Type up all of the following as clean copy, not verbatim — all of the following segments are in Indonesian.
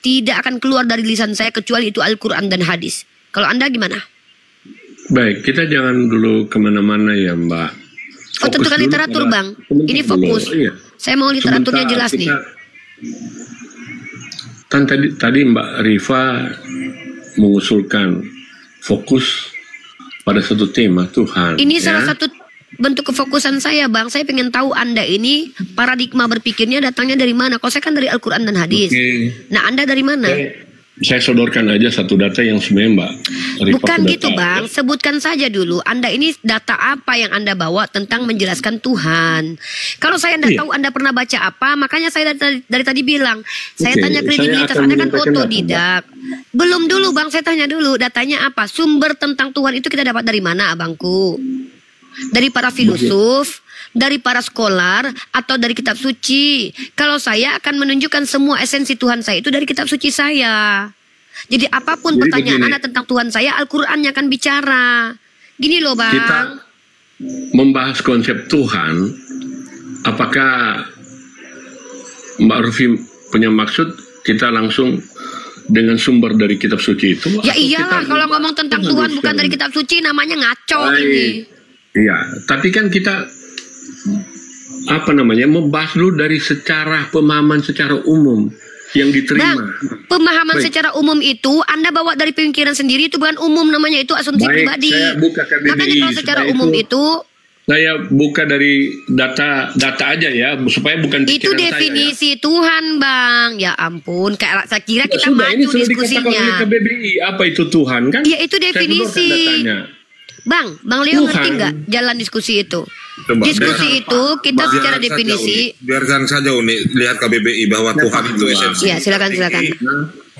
tidak akan keluar dari lisan saya kecuali itu Al-Quran dan hadis. Kalau Anda gimana? Baik, kita jangan dulu kemana-mana ya Mbak. Oh, tentukan literatur Bang. Ini fokus. Iya. Saya mau literaturnya jelas nih. Kan tadi Mbak Rifa mengusulkan fokus pada satu tema Tuhan. Ini salah satu bentuk kefokusan saya Bang. Saya pengen tahu Anda ini paradigma berpikirnya datangnya dari mana. Kalau saya kan dari Al-Quran dan hadis. Nah Anda dari mana? Saya sodorkan aja satu data yang sebenarnya Mbak Rifa bukan gitu Bang, sebutkan saja dulu Anda ini data apa yang Anda bawa tentang menjelaskan Tuhan. Kalau saya tidak tahu Anda pernah baca apa, makanya saya dari tadi bilang saya tanya kredibilitas Anda kan otodidak. Belum dulu Bang, saya tanya dulu datanya apa, sumber tentang Tuhan itu kita dapat dari mana Abangku? Dari para filosof, dari para skolar, atau dari kitab suci. Kalau saya akan menunjukkan semua esensi Tuhan saya itu dari kitab suci saya. Jadi apapun pertanyaan Anda tentang Tuhan saya, Al-Qurannya akan bicara. Gini loh Bang. Kita membahas konsep Tuhan, apakah Mbak Rufi punya maksud kita langsung dengan sumber dari kitab suci itu? Ya iyalah, kalau ngomong tentang Tuhan bukan dari kitab suci namanya ngaco ini. Iya, tapi kan kita membahas dulu dari secara pemahaman secara umum yang diterima. Bang, pemahaman secara umum itu Anda bawa dari pemikiran sendiri, itu bukan umum namanya, itu asumsi pribadi. Saya buka KBBI. Makanya kalau secara umum itu saya buka dari data aja ya, supaya bukan pikiran itu definisi saya, ya. Tuhan Bang. Ya ampun, kayak saya kira kita sudah, maju diskusinya. KBBI apa itu Tuhan kan? Ya itu definisi. Bang Leo ngerti nggak jalan diskusi itu? Coba, diskusi itu kita secara definisi. Biarkan saja Uni lihat KBBI bahwa Tuhan itu esensi. Ya silakan.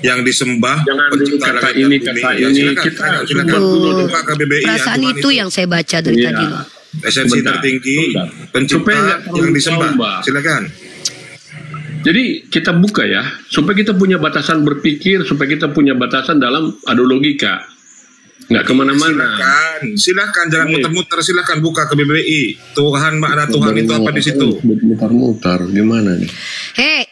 Yang disembah. Jangan kata ini kata ini. Kita buka KBBI. Perasaan itu yang saya baca dari tadi. Esensi tertinggi pencipta yang disembah. Silakan. Jadi kita buka ya, supaya kita punya batasan berpikir, supaya kita punya batasan dalam adu logika. Nggak kemana-mana. Silakan jangan muter-muter, silakan buka ke BBI. Tuhan, makna Tuhan itu apa di situ? Muter-muter gimana nih?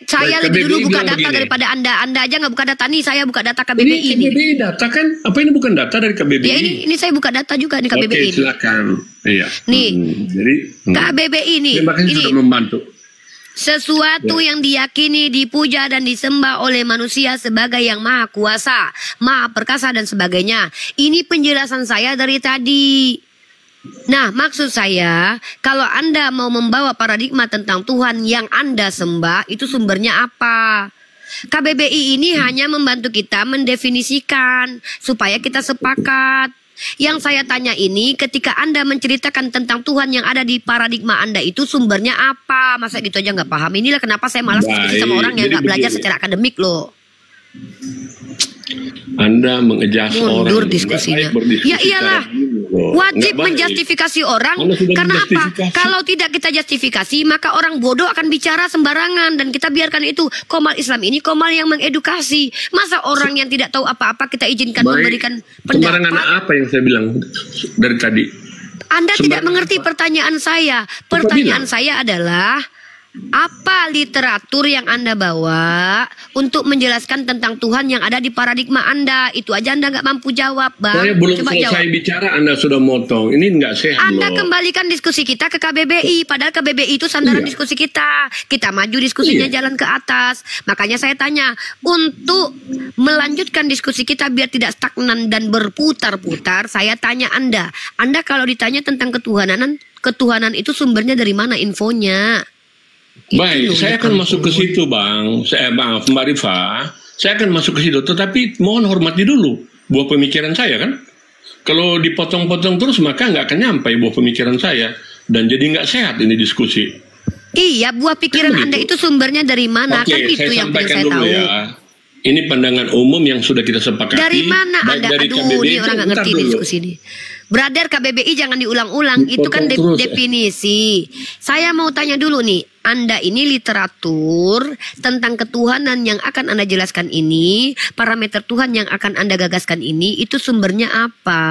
Saya lebih dulu buka data daripada Anda. Anda aja nggak buka data nih, saya buka data KBBI ini. KBBI data kan? Apa ini bukan data dari KBBI? Ya ini saya buka data juga nih KBBI. Oke, silakan. Iya. Nih. Jadi KBBI nih. Terima kasih sudah membantu. Sesuatu yang diyakini, dipuja dan disembah oleh manusia sebagai yang maha kuasa, maha perkasa dan sebagainya. Ini penjelasan saya dari tadi. Nah, maksud saya, kalau Anda mau membawa paradigma tentang Tuhan yang Anda sembah, itu sumbernya apa? KBBI ini hanya membantu kita mendefinisikan supaya kita sepakat. Yang saya tanya ini, ketika Anda menceritakan tentang Tuhan yang ada di paradigma Anda itu sumbernya apa? Masa gitu aja nggak paham? Inilah kenapa saya malas diskusi sama orang yang nggak belajar secara akademik loh. Anda mengejas orang. Mundur diskusinya. Ya iyalah. Wajib menjustifikasi orang. Karena apa? Kalau tidak kita justifikasi, maka orang bodoh akan bicara sembarangan. Dan kita biarkan itu. Komal Islam ini komal yang mengedukasi. Masa orang yang tidak tahu apa-apa kita izinkan memberikan pendapat? Sembarangan apa yang saya bilang dari tadi? Anda tidak mengerti pertanyaan saya. Pertanyaan saya adalah, apa literatur yang Anda bawa untuk menjelaskan tentang Tuhan yang ada di paradigma Anda? Itu aja Anda nggak mampu jawab, Bang. Saya belum Coba selesai jawab. bicara, Anda sudah motong. Ini nggak sehat. Anda kembalikan diskusi kita ke KBBI. Padahal KBBI itu sandaran diskusi kita. Kita maju diskusinya jalan ke atas. Makanya saya tanya, untuk melanjutkan diskusi kita biar tidak stagnan dan berputar-putar, saya tanya Anda. Anda kalau ditanya tentang ketuhanan itu sumbernya dari mana infonya? Baik, saya akan masuk ke situ, Bang. Mbak Rifa, saya akan masuk ke situ. Tetapi mohon hormati dulu buah pemikiran saya kan. Kalau dipotong-potong terus maka nggak akan nyampe buah pemikiran saya dan jadi nggak sehat ini diskusi. Iya, buah pikiran Anda itu sumbernya dari mana? Oke, kan itu saya yang pengen sampaikan saya dulu tahu. ya. Ini pandangan umum yang sudah kita sepakati. Dari mana Anda? Dari Aduh, KBBI, ini orang nggak ngerti ini diskusi ini. Brother, KBBI jangan diulang-ulang. Itu kan definisi. Saya mau tanya dulu nih. Anda ini literatur tentang ketuhanan yang akan Anda jelaskan ini, parameter Tuhan yang akan Anda gagaskan ini, itu sumbernya apa?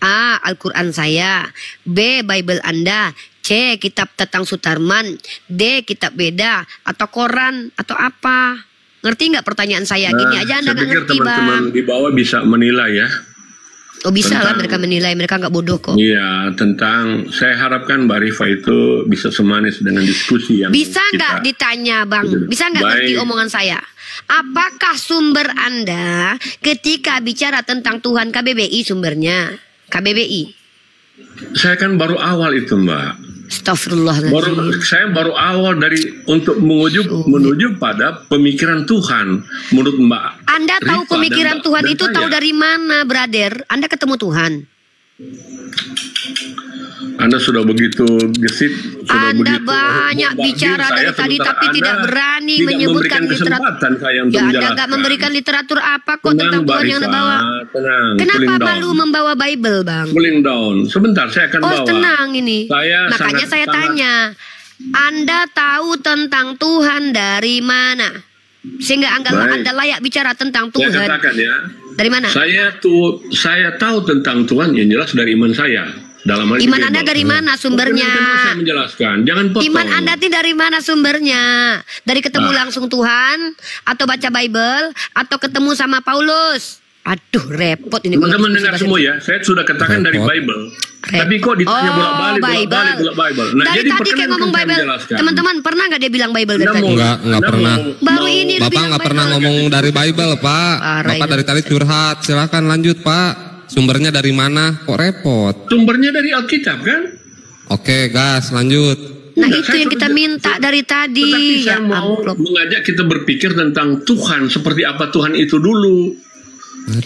A. Al-Quran saya. B. Bible Anda. C. Kitab Tatang Sutarman. D. Kitab Beda. Atau Koran. Atau apa? Ngerti nggak pertanyaan saya? Gini aja Anda saya nggak pikir ngerti, teman-teman Bang. di bawah bisa menilai ya. Oh bisa lah tentang- mereka menilai, mereka nggak bodoh kok. Iya, tentang saya harapkan Mbak Rifa itu bisa semanis dengan diskusi yang Bisa nggak kita- ditanya Bang? Bisa nggak Baik. ngerti omongan saya? Apakah sumber Anda ketika bicara tentang Tuhan KBBI sumbernya? KBBI. Saya kan baru awal itu Mbak. Astagfirullahaladzim. Saya baru awal dari untuk menuju pada pemikiran Tuhan menurut Mbak. Anda tahu Rifa pemikiran dan Tuhan dan itu saya. tahu dari mana, brother? Anda ketemu Tuhan. Anda sudah begitu gesit, sudah Anda begitu banyak bombardir bicara saya, dari tadi sementara tapi Anda tidak berani tidak menyebutkan memberikan literatur. kesempatan saya untuk Ya Anda menjelaskan. nggak memberikan literatur apa kok Tenang, tentang Mbak Tuhan yang Anda Rifa, bawa. tenang, Kenapa cooling down. malu membawa Bible, Bang? Cooling down. Sebentar, saya akan Oh bawa. tenang ini. Saya Makanya saya tanya, Anda tahu tentang Tuhan dari mana? Sehingga anggaplah Baik. Anda layak bicara tentang Saya Tuhan. katakan ya. Dari mana? Saya tahu tentang Tuhan yang jelas dari iman saya. Dalam hal Iman ini, Anda Bang. dari mana sumbernya? Saya menjelaskan, jangan potong. Iman Anda itu dari mana sumbernya? Dari ketemu Ah. langsung Tuhan? Atau baca Bible? Atau ketemu sama Paulus? Aduh repot ini. kalau Teman-teman diskusi dengar bahasa semua Indonesia. ya, saya sudah katakan dari Repot. Bible. Repot. Tapi kok ditanya bolak-balik, bolak-balik, bolak-balik. Nah, dari jadi tadi kayak perkenankan ngomong saya Bible. menjelaskan. Teman-teman pernah nggak dia bilang Bible dari tadi? Enggak pernah. Baru ini lu Bapak bilang nggak pernah Bible. ngomong dari Bible, Pak. Parah Bapak ini. dari tadi curhat. Silakan lanjut, Pak. Sumbernya dari mana? Kok repot? Sumbernya dari Alkitab kan? Oke, gas, lanjut. Nah Udah, itu saya yang kita sudah- minta dari tadi. Tetapi Ya saya mau amplop. mengajak kita berpikir tentang Tuhan, seperti apa Tuhan itu dulu.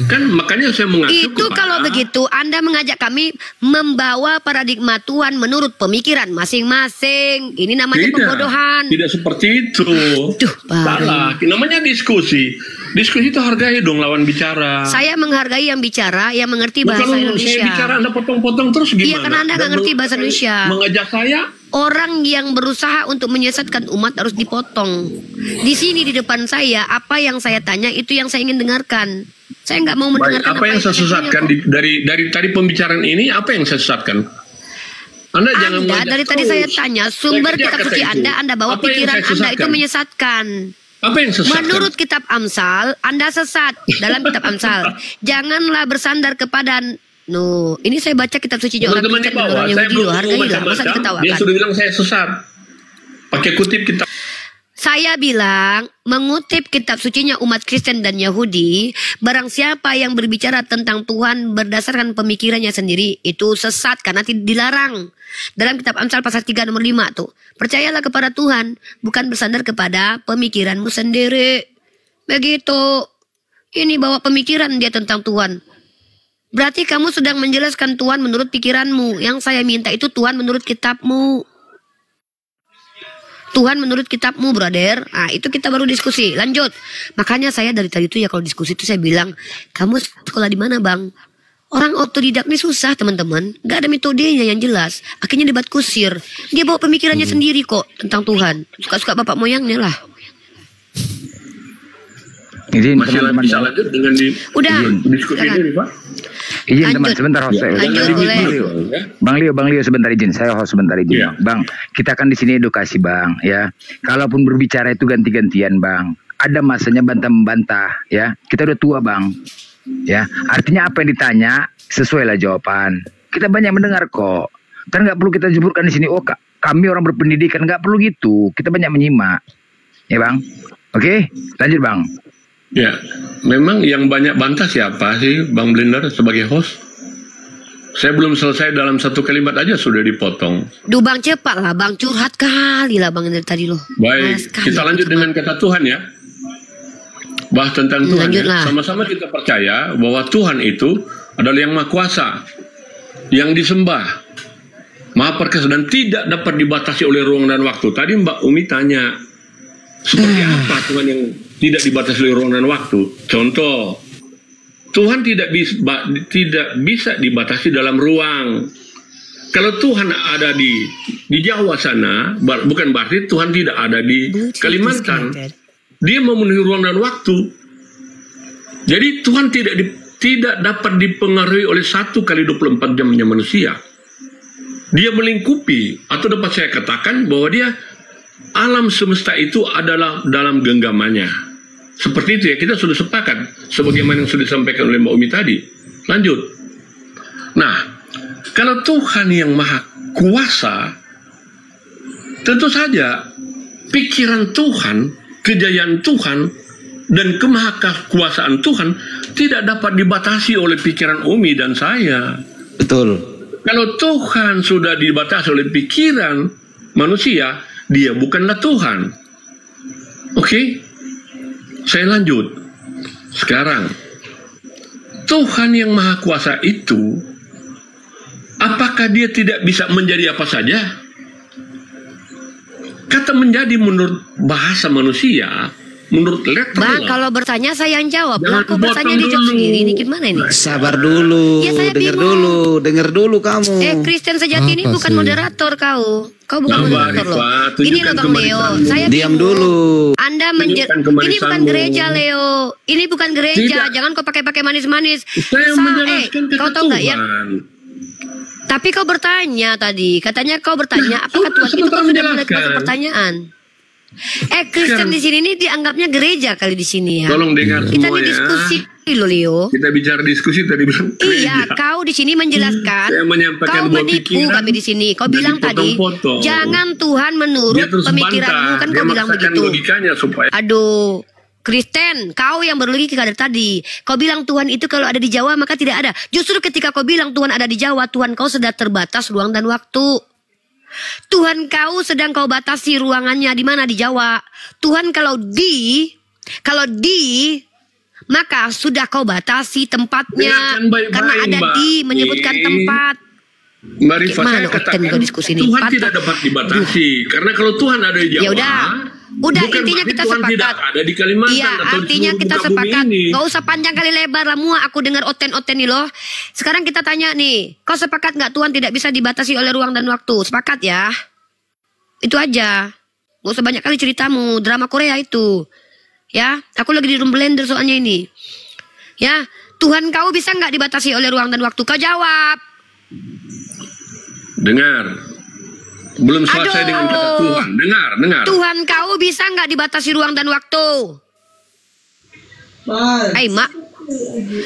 Kan makanya saya mengacu Itu kepada- kalau begitu Anda mengajak kami membawa paradigma Tuhan menurut pemikiran masing-masing. Ini namanya pembodohan. Tidak seperti itu. Duh, baru. Salah. Namanya diskusi. Diskusi itu hargai dong lawan bicara. Saya menghargai yang bicara, yang mengerti bahasa Kalau Indonesia. saya bicara Anda potong-potong terus gimana? Iya, karena Anda nggak Dan ngerti bahasa Indonesia. Mengajak saya Orang yang berusaha untuk menyesatkan umat harus dipotong. Di sini di depan saya, apa yang saya tanya itu yang saya ingin dengarkan. Saya nggak mau baik, mendengarkan apa yang saya sesatkan punya kok. dari tadi pembicaraan ini, apa yang saya sesatkan? Anda jangan Anda mengajak dari tadi terus. saya tanya sumber Saya kitab kata suci itu. Anda bawa Apa yang pikiran saya Anda itu sesatkan? menyesatkan. Apa yang sesatkan? Menurut kitab Amsal, Anda sesat dalam kitab Amsal. Janganlah bersandar kepada ini saya baca kitab suci orang teman-teman di Kristen dan bawah, orang saya Yahudi belum loh, hargai ngomong lah, masa macam-macam, dia diketawakan. sudah bilang saya sesat. Pakai kutip kitab. Saya bilang mengutip kitab sucinya umat Kristen dan Yahudi, barang siapa yang berbicara tentang Tuhan berdasarkan pemikirannya sendiri itu sesat karena dilarang. Dalam kitab Amsal pasal 3 nomor 5 tuh. Percayalah kepada Tuhan, bukan bersandar kepada pemikiranmu sendiri. Begitu. Ini bawa pemikiran dia tentang Tuhan. Berarti kamu sedang menjelaskan Tuhan menurut pikiranmu. Yang saya minta itu Tuhan menurut kitabmu. Tuhan menurut kitabmu, brother. Nah, itu kita baru diskusi. Lanjut. Makanya saya dari tadi itu ya kalau diskusi itu saya bilang, kamu sekolah di mana, Bang? Orang otodidak ini susah, teman-teman. Gak ada metodenya yang jelas. Akhirnya debat kusir. Dia bawa pemikirannya sendiri kok tentang Tuhan. Suka-suka bapak moyangnya lah. Izin Masih teman-teman. bisa lanjut dengan Udah. diskusi Silakan. ini, Pak? Izin Lanjut. teman sebentar host. Lanjut, boleh. Bang Leo sebentar izin. Saya host sebentar izin. Iya. Bang, kita kan di sini edukasi Bang ya. Kalaupun berbicara itu ganti-gantian Bang. Ada masanya bantah-membantah ya. Kita udah tua Bang. Ya, artinya apa yang ditanya sesuai lah jawaban. Kita banyak mendengar kok. Kan nggak perlu kita sebutkan di sini. Oh, kami orang berpendidikan, nggak perlu gitu. Kita banyak menyimak. Ya Bang. Oke, lanjut Bang. Ya, memang yang banyak bantah siapa sih, Bang Blinder sebagai host? Saya belum selesai dalam satu kalimat aja sudah dipotong. Duh Bang cepat lah Bang, curhat kali lah Bang dari tadi loh. Baik, Malas sekali kita aku lanjut sama- dengan kata Tuhan ya. Bahas tentang Tuhan ya. Lanjutlah. Sama-sama kita percaya bahwa Tuhan itu adalah yang Maha Kuasa, yang disembah, Maha Perkasa dan tidak dapat dibatasi oleh ruang dan waktu. Tadi Mbak Umi tanya, seperti apa Tuhan yang tidak dibatasi oleh ruang dan waktu? Contoh, Tuhan tidak bisa dibatasi dalam ruang. Kalau Tuhan ada di Jawa sana, bukan berarti Tuhan tidak ada di Kalimantan. Dia memenuhi ruang dan waktu. Jadi Tuhan tidak dapat dipengaruhi oleh 1x24 jamnya manusia. Dia melingkupi, atau dapat saya katakan bahwa dia alam semesta itu adalah dalam genggamannya. Seperti itu ya, kita sudah sepakat sebagaimana yang sudah disampaikan oleh Mbak Umi tadi. Lanjut. Nah, kalau Tuhan yang maha kuasa, tentu saja pikiran Tuhan, kejayaan Tuhan, dan kemahakuasaan Tuhan tidak dapat dibatasi oleh pikiran Umi dan saya. Betul. Kalau Tuhan sudah dibatasi oleh pikiran manusia, dia bukanlah Tuhan. Oke? Saya lanjut. Sekarang, Tuhan yang maha kuasa itu, apakah dia tidak bisa menjadi apa saja? Kata menjadi menurut bahasa manusia, menurut letternya. Bang, kalau bertanya saya yang jawab. Jangan Aku bertanya potong dijawab dulu. sendiri. Ini gimana ini? Sabar dulu, Ya, saya denger bingung. dulu kamu. Kristen sejati ini Apa bukan sih? moderator kau. Kau bukan Mbak moderator loh. Rifat, Gini loh tunjukkan Bang Leo. kemarisanmu. Saya Diam bingung. dulu. Anda Tunjukkan ini kemarisanmu. bukan gereja Leo. Ini bukan gereja. Tidak. Jangan kau pakai manis-manis. Saya menjelaskan Kau kata tahu nggak ya? Tuhan. Tapi kau bertanya tadi. Katanya kau bertanya apakah Tuhan Tuhan itu kau sudah mulai menjelaskan. masuk pertanyaan. Kristen di sini ini dianggapnya gereja kali di sini ya. Tolong dengar Kita semua ini ya. diskusi loh Leo. Kita bicara diskusi tadi bilang Iya, gereja. kau di sini menjelaskan. Saya menyampaikan Kau buah menipu pikiran kami di sini. Kau dan bilang tadi, dipotong-potong. jangan Tuhan Dia menurut terus pemikiranmu bantah. kan Dia kau bilang maksakan begitu. logikanya supaya Aduh, Kristen, kau yang berlogika dari tadi. Kau bilang Tuhan itu kalau ada di Jawa maka tidak ada. Justru ketika kau bilang Tuhan ada di Jawa, Tuhan kau sudah terbatas ruang dan waktu. Tuhan kau sedang kau batasi ruangannya di mana di Jawa. Tuhan kalau di maka sudah kau batasi tempatnya. Dengarkan baik-baik, Karena ada Mbak. di menyebutkan tempat. Mbak Rifat, Gimana saya Oten katakan kau diskusi ini? Tuhan Patah. tidak dapat dibatasi. Karena kalau Tuhan ada di Jawa, Ya udah bukan intinya berarti kita Tuhan sepakat. tidak ada di Kalimantan Iya, atau di artinya seluruh kita muka bumi sepakat. ini. Gak usah panjang kali lebar lah, muak aku dengar oten-oten nih loh. Sekarang kita tanya nih, kau sepakat nggak Tuhan tidak bisa dibatasi oleh ruang dan waktu? Sepakat ya? Itu aja. Gak usah banyak kali ceritamu, drama Korea itu. Ya, aku lagi di room blender soalnya ini. Ya, Tuhan kau bisa nggak dibatasi oleh ruang dan waktu? Kau jawab. Dengar. Belum selesai Aduh. dengan kata Tuhan. Dengar. Tuhan kau bisa nggak dibatasi ruang dan waktu? Mak.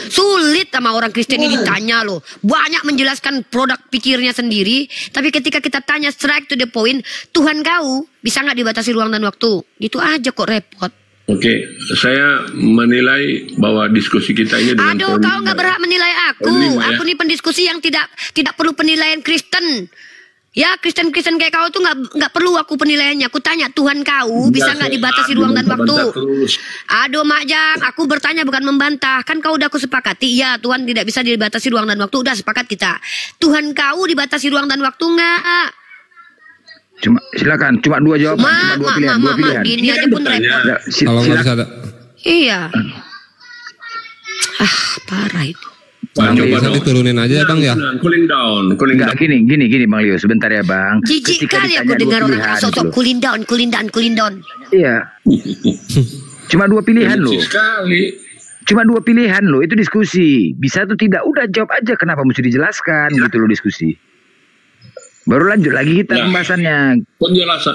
Sulit sama orang Kristen ini ditanya loh. Banyak menjelaskan produk pikirnya sendiri. Tapi ketika kita tanya straight to the point, Tuhan kau bisa nggak dibatasi ruang dan waktu? Gitu aja kok repot. Oke, saya menilai bahwa diskusi kita ini dengan Aduh, kau nggak berhak menilai aku. Poin lima, ya. Aku nih pendiskusi yang tidak perlu penilaian Kristen. Ya, Kristen-Kristen kayak kau tuh nggak perlu aku penilaiannya. Aku tanya Tuhan kau bisa nggak dibatasi ruang dan waktu? Aduh, Mak Jang, aku bertanya bukan membantah. Kan kau udah aku sepakati. Ya, Tuhan tidak bisa dibatasi ruang dan waktu. Udah sepakat kita. Tuhan kau dibatasi ruang dan waktu nggak? Silakan, cuma dua jawaban, cuma dua pilihan. Gini aja pun repot. Ya, Kalau nggak bisa ada. Iya. Parah itu. Kalau bisa diturunin aja ya Bang ya. Cooling down. Enggak, gini Bang Leo, sebentar ya Bang. Jijik Ketika kali ditanya aku dua dengar orang pilihan sosok gitu. cooling down. Iya. Cuma dua pilihan loh. Sekali. Cuma dua pilihan loh, itu diskusi. Bisa atau tidak, udah jawab aja, kenapa mesti dijelaskan gitu loh diskusi. Baru lanjut lagi kita Nah. pembahasannya. Penjelasan,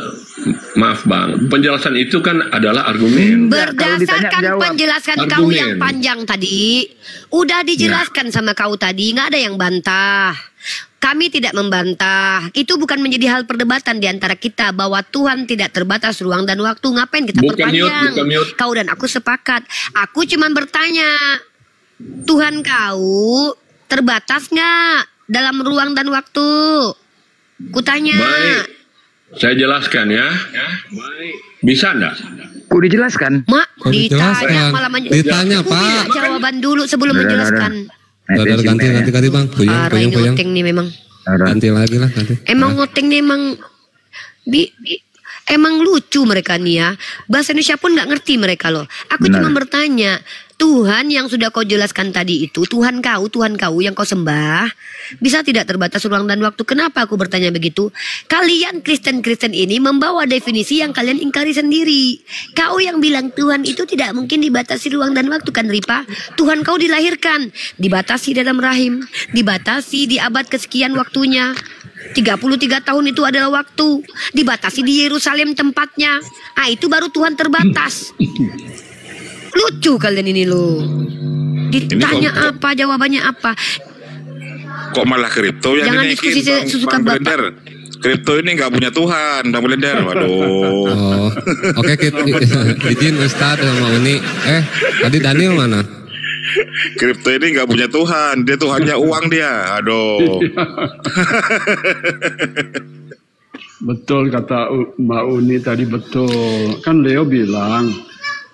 maaf Bang, penjelasan itu kan adalah argumen. Enggak, kalau ditanya, Berdasarkan jawab. penjelasan kau Argumen. yang panjang tadi, udah dijelaskan sama kau tadi, nggak ada yang bantah. Kami tidak membantah. Itu bukan menjadi hal perdebatan di antara kita bahwa Tuhan tidak terbatas ruang dan waktu. Ngapain kita Bukan perpanjang? bukan mute. Kau dan aku sepakat. Aku cuma bertanya, Tuhan kau terbatas nggak dalam ruang dan waktu? Kutanya. Baik, saya jelaskan ya. Baik. Bisa enggak? Kok dijelaskan? Mak, Kok ditanya dijelaskan? malah Ditanya, Aku Pak. minta jawaban dulu sebelum Udah, menjelaskan. Udah ganti Bang. Parah ini Puyeng. ngoteng nih memang. Ganti lagi lah ganti. Emang ngoteng nih emang emang lucu mereka nih ya. Bahasa Indonesia pun nggak ngerti mereka loh. Aku Benar. cuma bertanya, Tuhan yang sudah kau jelaskan tadi itu, Tuhan kau yang kau sembah, bisa tidak terbatas ruang dan waktu? Kenapa aku bertanya begitu? Kalian Kristen-Kristen ini membawa definisi yang kalian ingkari sendiri. Kau yang bilang Tuhan itu tidak mungkin dibatasi ruang dan waktu kan Ripa? Tuhan kau dilahirkan, dibatasi dalam rahim, dibatasi di abad kesekian waktunya. 33 tahun itu adalah waktu. Dibatasi di Yerusalem tempatnya. Ah, itu baru Tuhan terbatas. Lucu kalian ini lo. Ditanya apa, jawabannya apa. Kok malah kripto yang Jangan dinaikin, diskusi sesuka Bang Bapak. Blender. Kripto ini nggak punya Tuhan, Bang Blender. Waduh. Oh, oke izin Ustadz sama Uni. Tadi Daniel mana? Kripto ini nggak punya Tuhan, dia Tuhannya uang dia. Aduh. Betul kata Mbak Uni tadi, betul. Kan Leo bilang,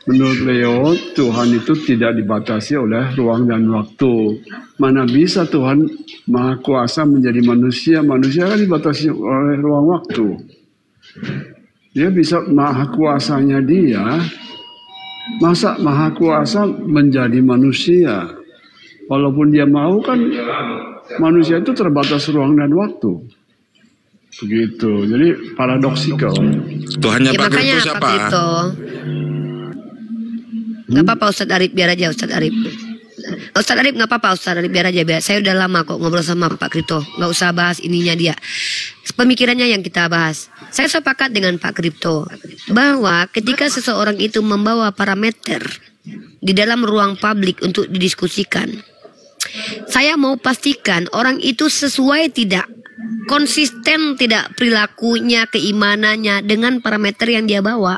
menurut Leo Tuhan itu tidak dibatasi oleh ruang dan waktu. Mana bisa Tuhan Maha Kuasa menjadi manusia? Manusia kan dibatasi oleh ruang waktu. Dia bisa maha kuasanya dia. Masa maha kuasa menjadi manusia? Walaupun dia mau kan manusia itu terbatas ruang dan waktu. Begitu. Jadi paradoksikal. Tuhannya Ya, Pak makanya Kripto siapa? Pak Kripto. Gak apa-apa Ustadz Arif, biar aja Ustadz Arif. Ustadz Arif gak apa-apa Ustadz Arif, biar aja. Saya udah lama kok ngobrol sama Pak Kripto. Gak usah bahas ininya dia. Pemikirannya yang kita bahas. Saya sepakat dengan Pak Kripto bahwa ketika seseorang itu membawa parameter di dalam ruang publik untuk didiskusikan, saya mau pastikan orang itu sesuai tidak, konsisten tidak perilakunya, keimanannya dengan parameter yang dia bawa.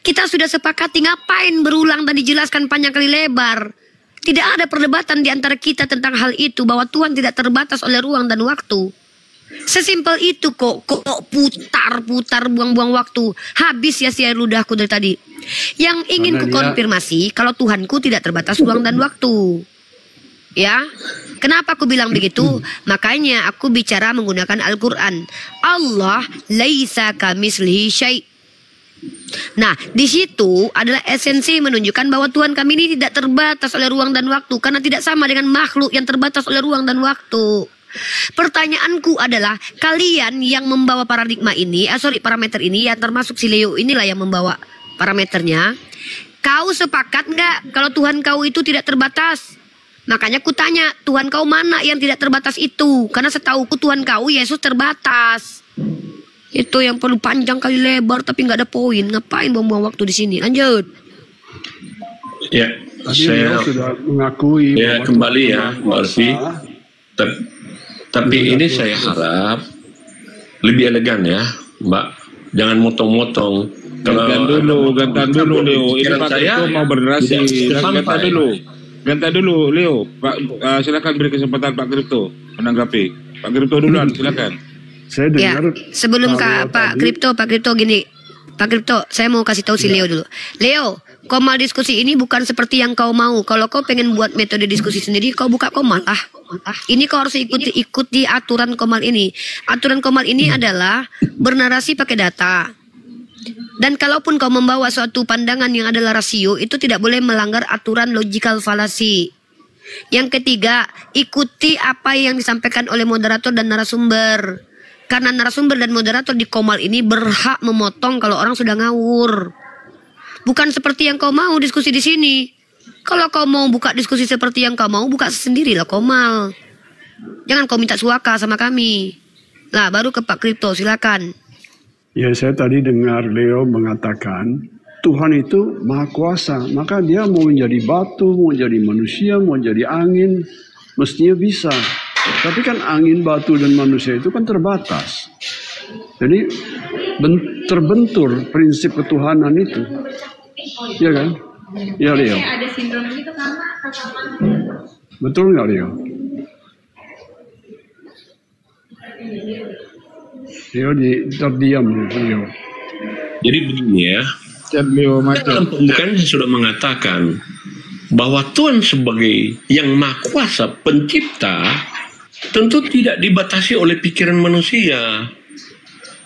Kita sudah sepakati, ngapain berulang dan dijelaskan panjang kali lebar. Tidak ada perdebatan di antara kita tentang hal itu, bahwa Tuhan tidak terbatas oleh ruang dan waktu. Sesimpel itu kok putar-putar buang-buang waktu. Habis ya sia ludahku dari tadi. Yang ingin ku konfirmasi kalau Tuhanku tidak terbatas ruang dan waktu. Ya, kenapa aku bilang begitu? Makanya aku bicara menggunakan Al-Quran. Allah laisa kamitslihi syai'. Nah, di situ adalah esensi menunjukkan bahwa Tuhan kami ini tidak terbatas oleh ruang dan waktu, karena tidak sama dengan makhluk yang terbatas oleh ruang dan waktu. Pertanyaanku adalah, kalian yang membawa paradigma ini, parameter ini, ya termasuk si Leo inilah yang membawa parameternya. Kau sepakat nggak kalau Tuhan kau itu tidak terbatas? Makanya ku tanya, Tuhan kau mana yang tidak terbatas itu? Karena setauku Tuhan kau Yesus terbatas. Itu yang perlu panjang kali lebar tapi nggak ada poin. Ngapain buang-buang waktu di sini? Lanjut. Ya, Tadi saya Leo sudah mengakui. ya bahwa kembali Tuhan ya, Maha Mbak Alfi. Kuasa. Tapi ini saya harap lebih elegan ya, Mbak. Jangan motong-motong. Gantan dulu Leo. Ini pikiran Pak saya Kripto mau berdurasi. tidak Gantan sampai. dulu. Gantan dulu Leo. Pak, silakan beri kesempatan Pak Kripto menanggapi. Pak Kripto duluan, silakan. Saya Ya, dengar sebelum kalau Pak tadi- Kripto gini. Pak Kripto, saya mau kasih tahu si Leo dulu. Leo, komal diskusi ini bukan seperti yang kau mau. Kalau kau pengen buat metode diskusi sendiri, kau buka komal. Ini kau harus ikuti aturan komal ini. Aturan komal ini adalah bernarasi pakai data. Dan kalaupun kau membawa suatu pandangan yang adalah rasio, itu tidak boleh melanggar aturan logical fallacy. Yang ketiga, ikuti apa yang disampaikan oleh moderator dan narasumber. Karena narasumber dan moderator di komal ini berhak memotong kalau orang sudah ngawur. Bukan seperti yang kau mau diskusi di sini. Kalau kau mau buka diskusi seperti yang kau mau, buka sendirilah komal. Jangan kau minta suaka sama kami. Nah, baru ke Pak Kripto, silakan. Ya, saya tadi dengar Leo mengatakan Tuhan itu maha kuasa, maka dia mau menjadi batu, mau jadi manusia, mau jadi angin, mestinya bisa. Tapi kan angin, batu, dan manusia itu kan terbatas. Jadi terbentur prinsip ketuhanan itu. Ya kan? Ya Leo. Ada sindrom gitu karena Betul nggak Leo? Leo terdiam Leo. Jadi begini ya. Leo Dalam pembukaan saya sudah mengatakan bahwa Tuhan sebagai yang maha kuasa pencipta tentu tidak dibatasi oleh pikiran manusia.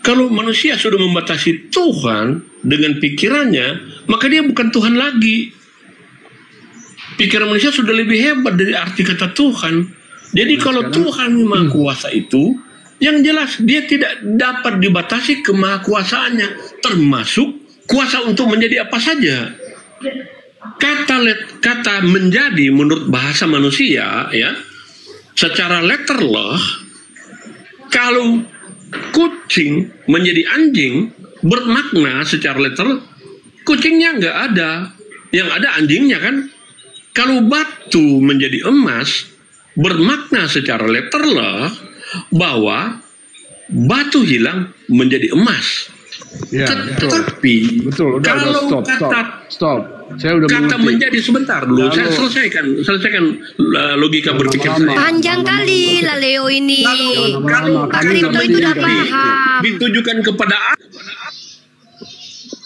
Kalau manusia sudah membatasi Tuhan dengan pikirannya, maka dia bukan Tuhan lagi. Pikiran manusia sudah lebih hebat dari arti kata Tuhan. Jadi kalau Tuhan maha kuasa itu, yang jelas dia tidak dapat dibatasi kemahakuasaannya, termasuk kuasa untuk menjadi apa saja. Kata menjadi menurut bahasa manusia ya, secara letterlah, kalau kucing menjadi anjing bermakna secara letterlah, kucingnya nggak ada, yang ada anjingnya kan. Kalau batu menjadi emas, bermakna secara letterlah bahwa batu hilang menjadi emas. Ya, Tetapi betul. Udah, kalau stop. Saya udah kata mengerti. menjadi sebentar dulu, Lalu- saya selesaikan logika berpikir saya. Panjang kali lah Leo ini. Kalau Pak Kripto itu udah paham. ditujukan kepada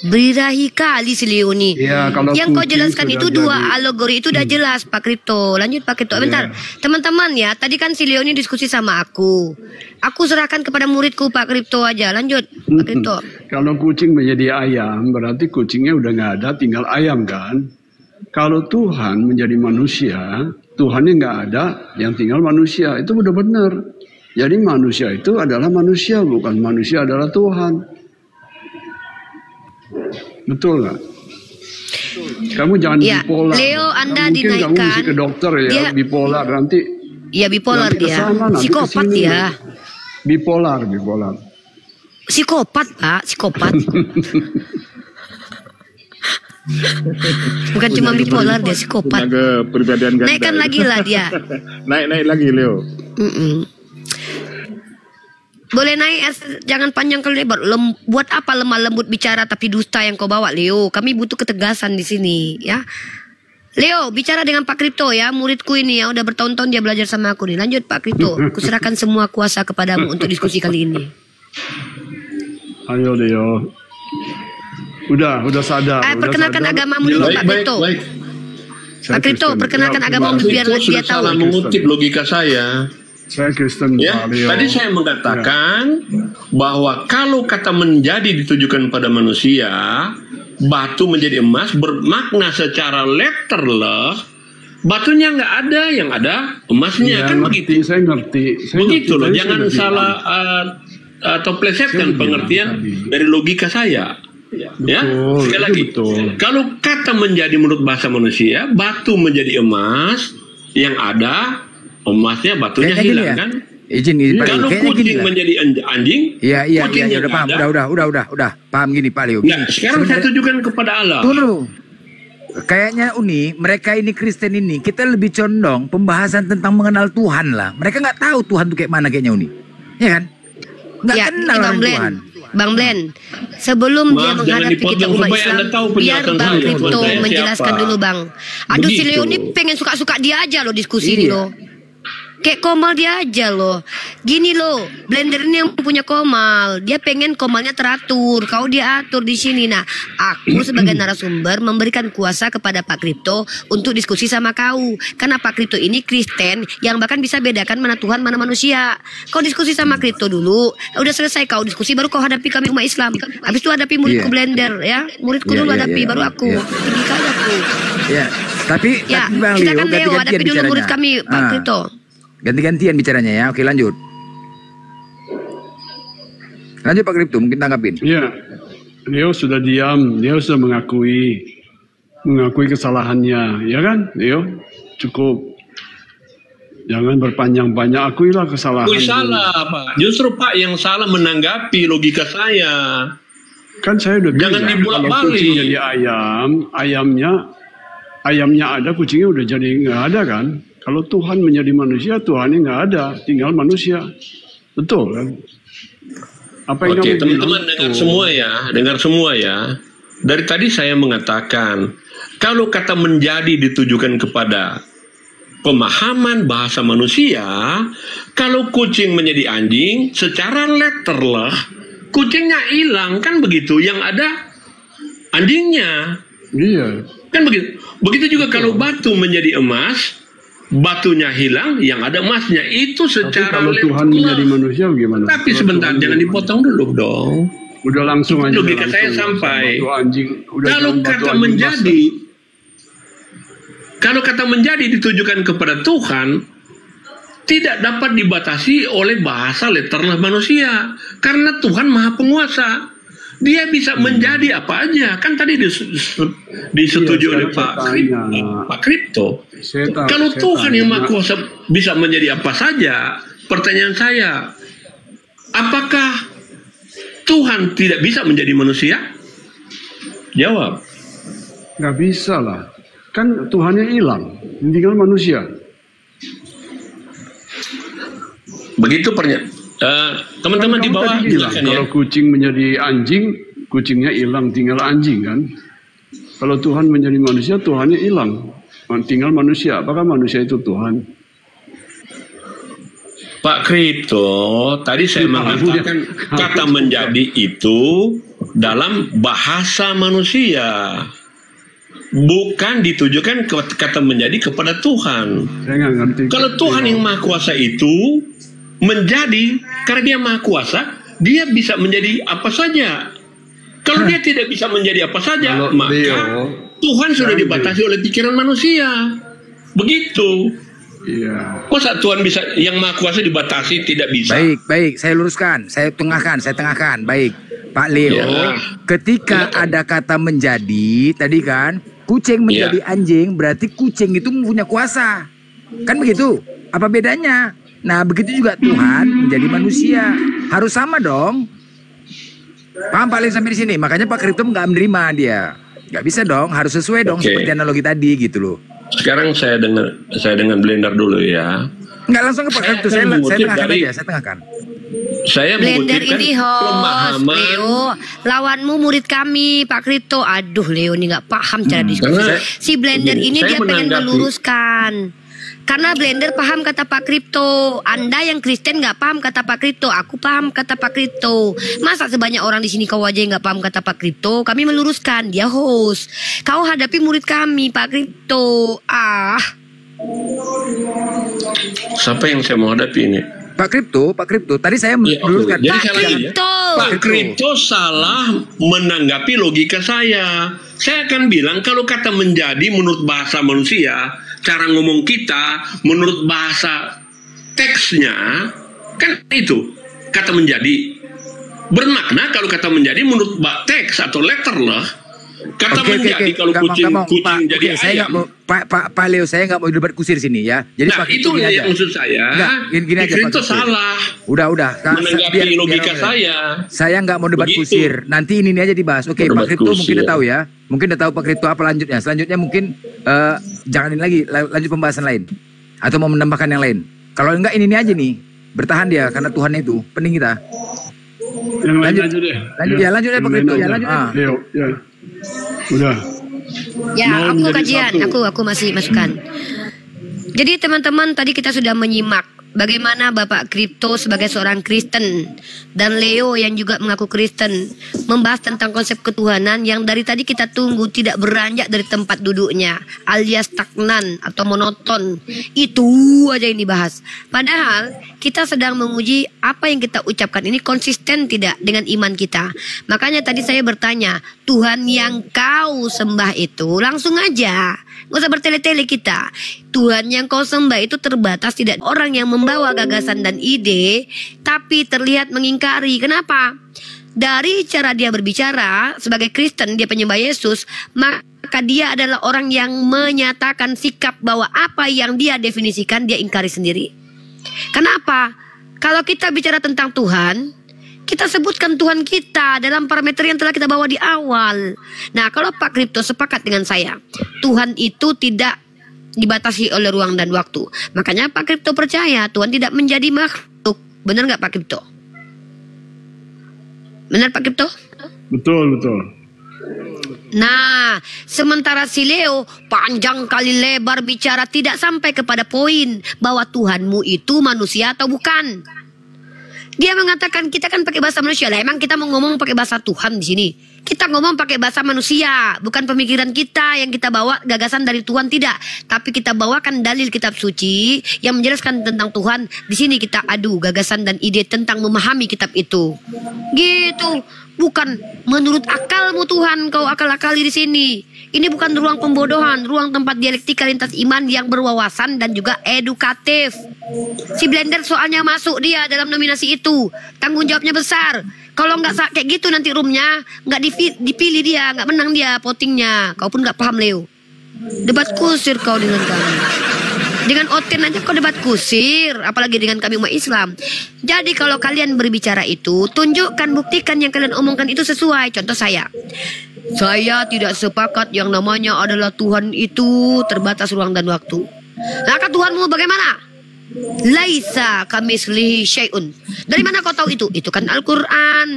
Birahi kali si Leo nih. Iya, kalau Yang kau kucing jelaskan sudah itu dua jadi- alegori itu udah jelas Pak Kripto. Lanjut Pak Kripto. Bentar. Teman-teman ya, tadi kan si Leo ini diskusi sama aku. Aku serahkan kepada muridku Pak Kripto aja. Lanjut Pak Kripto. Kalau kucing menjadi ayam, berarti kucingnya udah nggak ada, tinggal ayam kan? Kalau Tuhan menjadi manusia, Tuhannya nggak ada, yang tinggal manusia. Itu udah benar. Jadi manusia itu adalah manusia, bukan manusia adalah Tuhan. Betul nggak? Kamu jangan Ya, bipolar. Leo, Anda Mungkin kamu dinaikkan. mesti ke dokter ya, Dia- bipolar nanti. Ya bipolar Nanti dia. kesana, nanti Psikopat kesini. dia. Bipolar. Psikopat Pak, psikopat. Bukan cuma bipolar dia, psikopat. Punya kepribadian ganda. Naikkan lagi lah dia. Naik lagi Leo. Boleh naik, jangan panjang kali lebar. Buat apa lemah lembut bicara tapi dusta yang kau bawa, Leo? Kami butuh ketegasan di sini, ya. Leo, bicara dengan Pak Kripto ya, muridku ini ya, udah bertahun-tahun dia belajar sama aku nih. Lanjut Pak Kripto, kuserahkan semua kuasa kepadamu untuk diskusi kali ini. Ayo Leo. Udah sadar. udah Perkenalkan sadar. agamamu dulu Pak Kripto. baik. Saya Pak Kripto, Kristen. perkenalkan Ya, agamamu Bang. biar Itu dia sudah tahu. salah mengutip logika saya. Saya Kristen, Ya, Pak Leo. tadi saya mengatakan bahwa kalau kata menjadi ditujukan pada manusia, batu menjadi emas bermakna secara letterlah, batunya nggak ada, yang ada emasnya, Ya, kan ngerti, begitu. saya ngerti. Begitu loh, Tadi jangan saya udah salah bilang. atau plesetkan Saya pengertian bilang tadi. dari logika saya. Ya, Betul, sekali itu lagi. betul. Kalau kata menjadi menurut bahasa manusia, batu menjadi emas, yang ada emasnya, batunya Kayaknya gini hilang ya. kan? Izin Pak Leo. Kalau Kayaknya gini kucing lah. menjadi anjing, Iya, kucingnya udah nggak paham, ada. udah paham gini Pak Leo. Nah, sekarang saya tujukan kepada Allah. Tunggu. Kayaknya mereka ini Kristen ini, kita lebih condong pembahasan tentang mengenal Tuhan lah. Mereka nggak tahu Tuhan tuh kayak mana kayaknya Uni. Ya kan? Nggak Ya, kenal ini Bang orang Blen. Tuhan. Bang Blen, sebelum dia Maaf, jangan menghadapi kita dipotong umat supaya Islam, Anda tahu biar penjelasan Bang saya, Kripto Tuhan saya menjelaskan siapa. dulu Bang. Aduh si Begitu. Leo ini pengen suka-suka dia aja loh diskusi ini Iya. loh. Kayak Komal dia aja loh. Gini loh, blender ini yang punya Komal. Dia pengen Komalnya teratur. Kau dia atur di sini. Nah, aku sebagai narasumber memberikan kuasa kepada Pak Kripto untuk diskusi sama kau. Karena Pak Kripto ini Kristen yang bahkan bisa bedakan mana Tuhan mana manusia. Kau diskusi sama Kripto dulu. Udah selesai kau diskusi baru kau hadapi kami umat Islam. Habis itu hadapi muridku Iya. blender ya. Muridku Iya, dulu iya, hadapi iya, baru iya, aku. iya. Tinggi kali aku. Ya, tapi Ya, Bang silakan Leo ganti-gantian hadapi dulu bicaranya. murid kami Pak Kripto. Ganti-gantian bicaranya ya. Oke, lanjut. Lanjut Pak Kripto, mungkin tanggapin. Iya, Leo sudah diam, Leo sudah mengakui kesalahannya, ya kan, Leo? Cukup, jangan berpanjang-panjang, akuilah kesalahan. Wih, salah Pak. Justru Pak yang salah menanggapi logika saya. Kan saya udah Jangan bilang, dibolak-balik. kalau kucing jadi ayamnya ada, kucingnya udah jadi nggak ada kan? Kalau Tuhan menjadi manusia, Tuhannya nggak ada, tinggal manusia, betul kan? Apa yang Oke, kamu teman-teman bilang dengar itu? semua ya. Dari tadi saya mengatakan, kalau kata menjadi ditujukan kepada pemahaman bahasa manusia, kalau kucing menjadi anjing, secara letterlah, kucingnya hilang, kan begitu. Yang ada anjingnya, Iya. kan begitu. Begitu juga kalau batu menjadi emas, batunya hilang, yang ada emasnya. Itu Tapi secara kalau Tuhan letterlah. menjadi manusia bagaimana? Tapi Kalau sebentar, Tuhan jangan menjadi dipotong dulu dong. manusia. Udah langsung aja. Logika langsung. saya sampai. Batu anjing, udah Kalau jangan batu kata anjing menjadi, kalau kata menjadi ditujukan kepada Tuhan, tidak dapat dibatasi oleh bahasa letterlah manusia. Karena Tuhan Maha Penguasa. Dia bisa menjadi apa aja. Kan tadi disetujui Iya, oleh sekarang Pak Kripto. Saya tahu, Kalau saya Tuhan tahu. yang Maha Kuasa bisa menjadi apa saja, pertanyaan saya, apakah Tuhan tidak bisa menjadi manusia? Jawab. Nggak bisa lah. Kan Tuhannya hilang, tinggal manusia. Begitu teman-teman di bawah Tadi bilang, jelaskan ya. kalau kucing menjadi anjing, kucingnya hilang, tinggal anjing kan. Kalau Tuhan menjadi manusia, Tuhannya hilang, tinggal manusia. Apakah manusia itu Tuhan? Pak Kripto, tadi saya mengatakan kata menjadi itu dalam bahasa manusia, bukan ditujukan kata menjadi kepada Tuhan. Saya nggak ngerti. Kalau Tuhan yang Maha Kuasa itu menjadi, karena Dia Maha Kuasa, Dia bisa menjadi apa saja. Kalau Dia tidak bisa menjadi apa saja, maka Tuhan sudah dibatasi oleh pikiran manusia. Begitu. Iya. Masa Tuhan bisa, yang Maha Kuasa dibatasi, tidak bisa? Baik, saya luruskan, saya tengahkan. Baik, Pak Leo, ketika ada kata menjadi, tadi kan, kucing menjadi anjing, berarti kucing itu punya kuasa. Kan begitu? Apa bedanya? Nah, begitu juga Tuhan menjadi manusia. Harus sama dong. Paham Pak Leo sampai di sini? Makanya Pak Kripto nggak menerima dia. Nggak bisa dong, harus sesuai dong seperti analogi tadi gitu loh. Sekarang saya dengan Blender dulu ya. Nggak langsung ke Pak Kripto, saya tengahkan aja, saya tengahkan. Saya Blender mengutipkan ini host, pemahaman. Leo, lawanmu murid kami, Pak Kripto. Aduh, Leo ini nggak paham cara diskusi. Si Blender ini dia pengen meluruskan. Karena Blender paham kata Pak Kripto. Anda yang Kristen nggak paham kata Pak Kripto. Aku paham kata Pak Kripto. Masa sebanyak orang di sini kau aja yang nggak paham kata Pak Kripto? Kami meluruskan, dia host. Kau hadapi murid kami, Pak Kripto. Siapa yang saya mau hadapi ini? Pak Kripto, tadi saya meluruskan. Jadi Pak Kripto. Pak Kripto salah menanggapi logika saya. Saya akan bilang kalau kata menjadi menurut bahasa manusia, cara ngomong kita, menurut bahasa teksnya, kan itu kata menjadi. Bermakna kalau kata menjadi menurut teks atau letterlah, kata menjadi kalau kucing jadi saya ayam. Pak Leo, saya nggak mau debat kusir sini ya. Jadi Nah, itu yang maksud saya. Gini aja, itu salah. Udah. Menanggapi logika saya. Saya nggak mau debat Begitu. kusir. Nanti ini aja dibahas. Oke, Pak Kripto mungkin udah tahu ya. Mungkin udah tahu Pak Kripto apa lanjutnya. Selanjutnya mungkin jangan ini lagi, lanjut pembahasan lain. Atau mau menambahkan yang lain. Kalau enggak ini aja nih. Bertahan dia karena Tuhan itu. Pening kita. Yang lain Lanjut. aja deh. Lanjut ya Pak Kripto. Ya lanjut. Leo, ya. Udah. Ya, Mau aku menjadi kajian, satu. aku masih masukkan. Jadi teman-teman, tadi kita sudah menyimak bagaimana Bapak Kripto sebagai seorang Kristen dan Leo yang juga mengaku Kristen membahas tentang konsep ketuhanan yang dari tadi kita tunggu tidak beranjak dari tempat duduknya, alias stagnan atau monoton. Itu aja yang dibahas. Padahal kita sedang menguji apa yang kita ucapkan ini konsisten tidak dengan iman kita. Makanya tadi saya bertanya, Tuhan yang kau sembah itu langsung aja, nggak usah bertele-tele kita. Tuhan yang kau sembah itu terbatas, tidak orang yang membawa gagasan dan ide, tapi terlihat mengingkari. Kenapa? Dari cara dia berbicara sebagai Kristen, dia penyembah Yesus, maka dia adalah orang yang menyatakan sikap bahwa apa yang dia definisikan dia ingkari sendiri. Kenapa? Kalau kita bicara tentang Tuhan, kita sebutkan Tuhan kita dalam parameter yang telah kita bawa di awal. Nah, kalau Pak Kripto sepakat dengan saya, Tuhan itu tidak dibatasi oleh ruang dan waktu. Makanya Pak Kripto percaya Tuhan tidak menjadi makhluk. Benar nggak Pak Kripto? Benar Pak Kripto? Betul. Nah, sementara si Leo panjang kali lebar bicara tidak sampai kepada poin bahwa Tuhanmu itu manusia atau bukan. Dia mengatakan kita kan pakai bahasa manusia lah. Emang kita mau ngomong pakai bahasa Tuhan di sini? Kita ngomong pakai bahasa manusia, bukan pemikiran kita yang kita bawa gagasan dari Tuhan, tidak. Tapi kita bawakan dalil kitab suci yang menjelaskan tentang Tuhan. Di sini kita adu gagasan dan ide tentang memahami kitab itu. Gitu. Bukan menurut akalmu Tuhan kau akal-akali di sini. Ini bukan ruang pembodohan, ruang tempat dialektika lintas iman yang berwawasan dan juga edukatif. Si Blender soalnya masuk dia dalam nominasi itu. Tanggung jawabnya besar. Kalau nggak kayak gitu nanti roomnya nggak dipilih dia, nggak menang dia votingnya. Kau pun nggak paham Leo. Debat kusir kau dengan kami. Dengan Oten aja kau debat kusir, apalagi dengan kami umat Islam. Jadi kalau kalian berbicara itu, tunjukkan, buktikan yang kalian omongkan itu sesuai. Contoh saya, Saya tidak sepakat yang namanya adalah Tuhan itu terbatas ruang dan waktu. Maka Tuhanmu bagaimana? Laisa kamislihi syai'un. Dari mana kau tahu itu? Itu kan Al-Quran.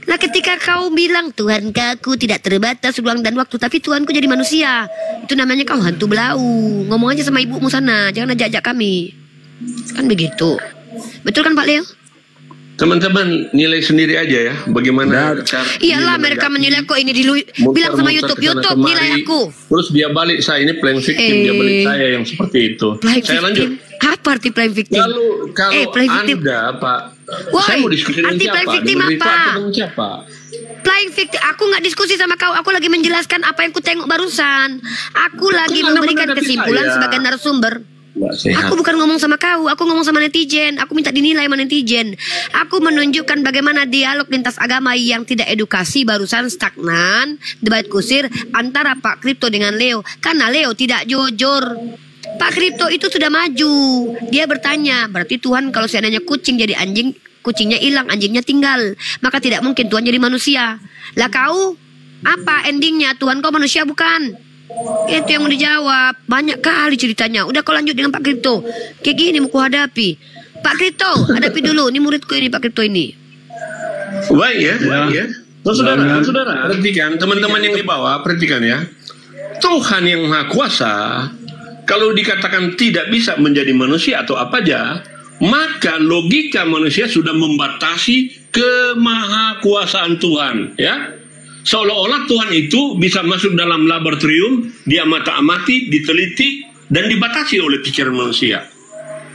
Nah ketika kau bilang Tuhan aku tidak terbatas ruang dan waktu, tapi Tuhanku jadi manusia, itu namanya kau hantu belau. Ngomong aja sama ibumu sana, jangan ajak-ajak kami. Kan begitu. Betul kan Pak Leo? Teman-teman nilai sendiri aja ya, bagaimana cara. Iyalah mereka menilai kok ini bilang sama YouTube nilai aku. Terus dia balik saya ini playing victim, dia balik saya yang seperti itu. Saya lanjut. Apa arti playing victim? Kalau Anda Pak, saya mau diskusi dengan siapa? Playing victim apa? Playing victim, aku nggak diskusi sama kau. Aku lagi menjelaskan apa yang ku tengok barusan. Aku lagi memberikan kesimpulan sebagai narasumber. Aku bukan ngomong sama kau, aku ngomong sama netizen. Aku minta dinilai sama netizen. Aku menunjukkan bagaimana dialog lintas agama yang tidak edukasi barusan stagnan, debat kusir antara Pak Kripto dengan Leo. Karena Leo tidak jujur. Pak Kripto itu sudah maju. Dia bertanya, berarti Tuhan kalau seandainya kucing jadi anjing, kucingnya hilang, anjingnya tinggal, maka tidak mungkin Tuhan jadi manusia. Lah kau, apa endingnya? Tuhan kau manusia bukan? Itu yang mau dijawab. Banyak kali ceritanya. Udah kau lanjut dengan Pak Kripto. Kayak gini mau ku hadapi. Pak Kripto, hadapi dulu. Ini muridku ini Pak Kripto ini. Baik ya. Saudara, perhatikan teman-teman yang di bawah, perhatikan ya. Tuhan yang Maha Kuasa, kalau dikatakan tidak bisa menjadi manusia atau apa aja, maka logika manusia sudah membatasi kemahakuasaan Tuhan, ya. Seolah-olah Tuhan itu bisa masuk dalam laboratorium, dia amati, diteliti, dan dibatasi oleh pikiran manusia.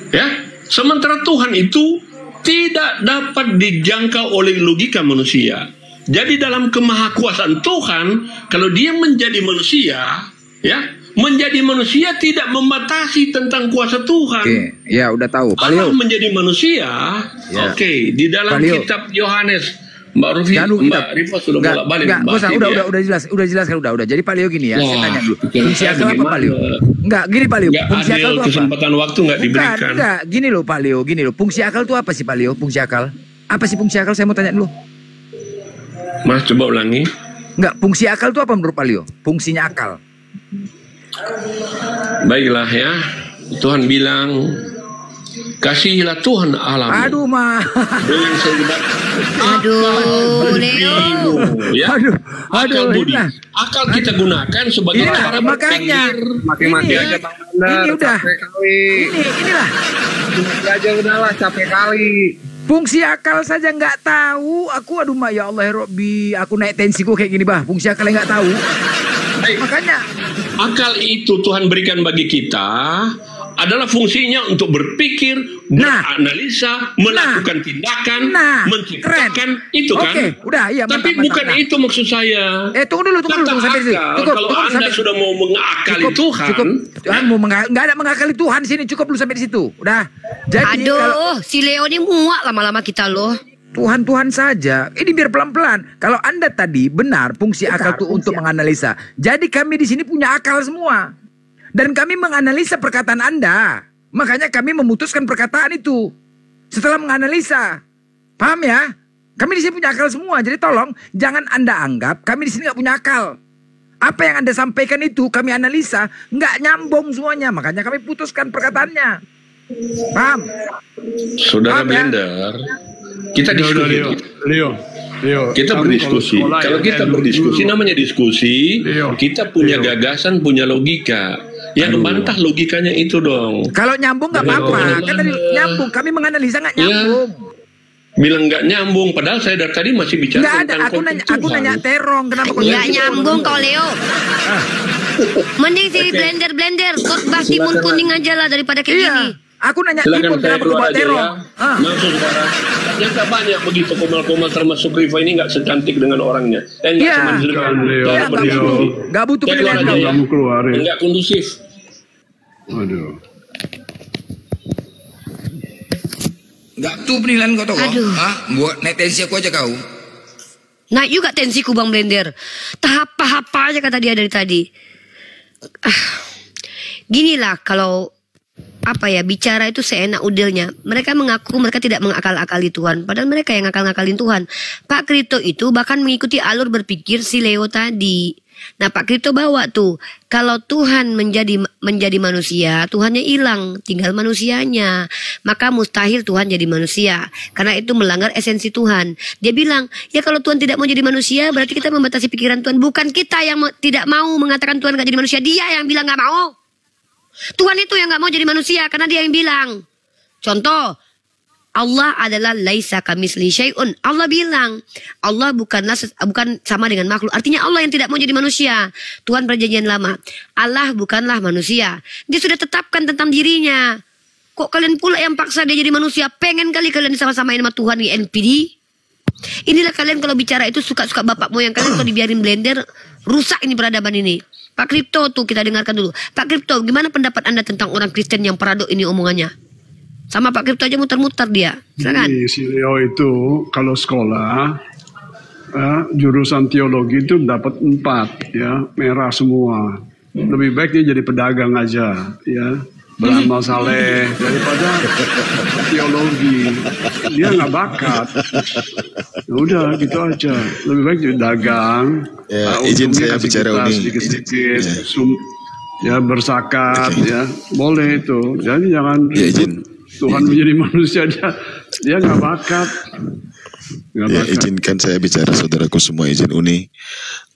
Ya, sementara Tuhan itu tidak dapat dijangkau oleh logika manusia. Jadi dalam kemahakuasaan Tuhan, kalau dia menjadi manusia, ya, menjadi manusia tidak membatasi tentang kuasa Tuhan. Oke, ya udah tahu. Allah menjadi manusia. Ya. Oke, di dalam kitab Yohanes. Mbak Rufi, Mbak Rifa sudah bolak-balik. Udah jelaskan. Jadi Pak Leo gini ya, saya tanya dulu. Fungsi akal apa Pak Leo? Enggak, gini Pak Leo. Fungsi akal itu apa? Kesempatan waktu enggak diberikan. Enggak, gini loh Pak Leo, Fungsi akal itu apa sih Pak Leo? Fungsi akal? Apa sih fungsi akal? Saya mau tanya dulu. Mas, coba ulangi. Enggak, fungsi akal itu apa menurut Pak Leo? Fungsinya akal. Baiklah ya. Tuhan bilang, kasihilah Tuhan Allah. Aduh mah. Leo. Ya? Akal budi. Akal kita gunakan sebagai cara makanya. Mati-mati aja Bang Bandar. Ini udah. Capek kali. Inilah. Mati aja udahlah, capek kali. Fungsi akal saja nggak tahu. Aku aduh mah ya Allah ya Robbi. Aku naik tensiku kayak gini bah. Fungsi akalnya nggak tahu. Makanya. Akal itu Tuhan berikan bagi kita adalah fungsinya untuk berpikir, beranalisa, melakukan tindakan, menciptakan, itu kan? Oke, udah, iya. Tapi bukan itu maksud saya. Tunggu dulu sampai sini. Kalau Anda sudah mau mengakali Tuhan, Tuhan mau nggak ada mengakali Tuhan di sini, cukup dulu sampai di situ. Udah. Jadi si Leo ini muak lama-lama kita loh. Tuhan saja. Ini biar pelan-pelan. Kalau Anda tadi benar fungsi akal itu untuk menganalisa. Jadi kami di sini punya akal semua. Dan kami menganalisa perkataan Anda. Makanya kami memutuskan perkataan itu. Setelah menganalisa. Paham ya? Kami di sini punya akal semua. Jadi tolong jangan Anda anggap kami di sini nggak punya akal. Apa yang Anda sampaikan itu kami analisa. Nggak nyambung semuanya. Makanya kami putuskan perkataannya. Paham? Saudara Blender. Kita diskusi. Leo. Kita berdiskusi. Kalau kita berdiskusi namanya diskusi. Kita punya gagasan, punya logika. Yang bantah logikanya itu dong. Kalau nyambung nggak apa-apa. Kan tadi nyambung. Kami menganalisa nggak nyambung. Bilang nggak nyambung. Padahal saya dari tadi masih bicara nggak tentang ada. Aku nanya terong. Kenapa nggak nyambung kau Leo? Mending si blender khotbah timun kuning aja lah daripada kayak gini. Aku nanya timun kenapa kau bawa terong? Langsung sekarang. Ternyata banyak begitu komal-komal termasuk Riva ini nggak secantik dengan orangnya. Iya. Nggak butuh penilaian. Nggak kondusif. Aduh. Nggak tuh penilaian kau tau. Buat naik tensi aku aja kau. Naik juga tensiku Bang Blender. Tahap apa aja kata dia dari tadi. Ginilah kalau bicara itu seenak udelnya. Mereka mengaku mereka tidak mengakal-akali Tuhan, padahal mereka yang ngakal-ngakalin Tuhan. Pak Krito itu bahkan mengikuti alur berpikir si Leo tadi. Nah, Pak Krito bawa tuh, kalau Tuhan menjadi manusia, Tuhannya hilang, tinggal manusianya. Maka mustahil Tuhan jadi manusia, karena itu melanggar esensi Tuhan. Dia bilang, ya kalau Tuhan tidak mau jadi manusia, berarti kita membatasi pikiran Tuhan. Bukan kita yang tidak mau mengatakan Tuhan gak jadi manusia, dia yang bilang gak mau. Tuhan itu yang gak mau jadi manusia, karena dia yang bilang. Contoh, Allah adalah laisa kamisli syai'un. Allah bilang, Allah bukan sama dengan makhluk. Artinya Allah yang tidak mau jadi manusia. Tuhan perjanjian lama. Allah bukanlah manusia. Dia sudah tetapkan tentang dirinya. Kok kalian pula yang paksa dia jadi manusia? Pengen kali kalian sama-samain sama Tuhan di NPD? Inilah kalian kalau bicara itu suka-suka bapak moyang kalian kalau dibiarin blender, rusak ini peradaban ini. Pak Kripto tuh kita dengarkan dulu. Pak Kripto, gimana pendapat Anda tentang orang Kristen yang paradok ini omongannya? Sama Pak Kripto aja muter-muter dia. Silakan. Si Leo itu kalau sekolah jurusan teologi itu dapat 4 ya, merah semua. Lebih baik dia jadi pedagang aja ya, beramal saleh daripada teologi. Dia nggak bakat. Ya udah gitu aja. Lebih baik jadi dagang. Ya, izin saya bicara Uni. Sedikit-sedikit. Ya berzakat ya, boleh itu. Jadi jangan Tuhan menjadi manusia, dia nggak bakat. Izinkan saya bicara saudaraku semua, izin Uni.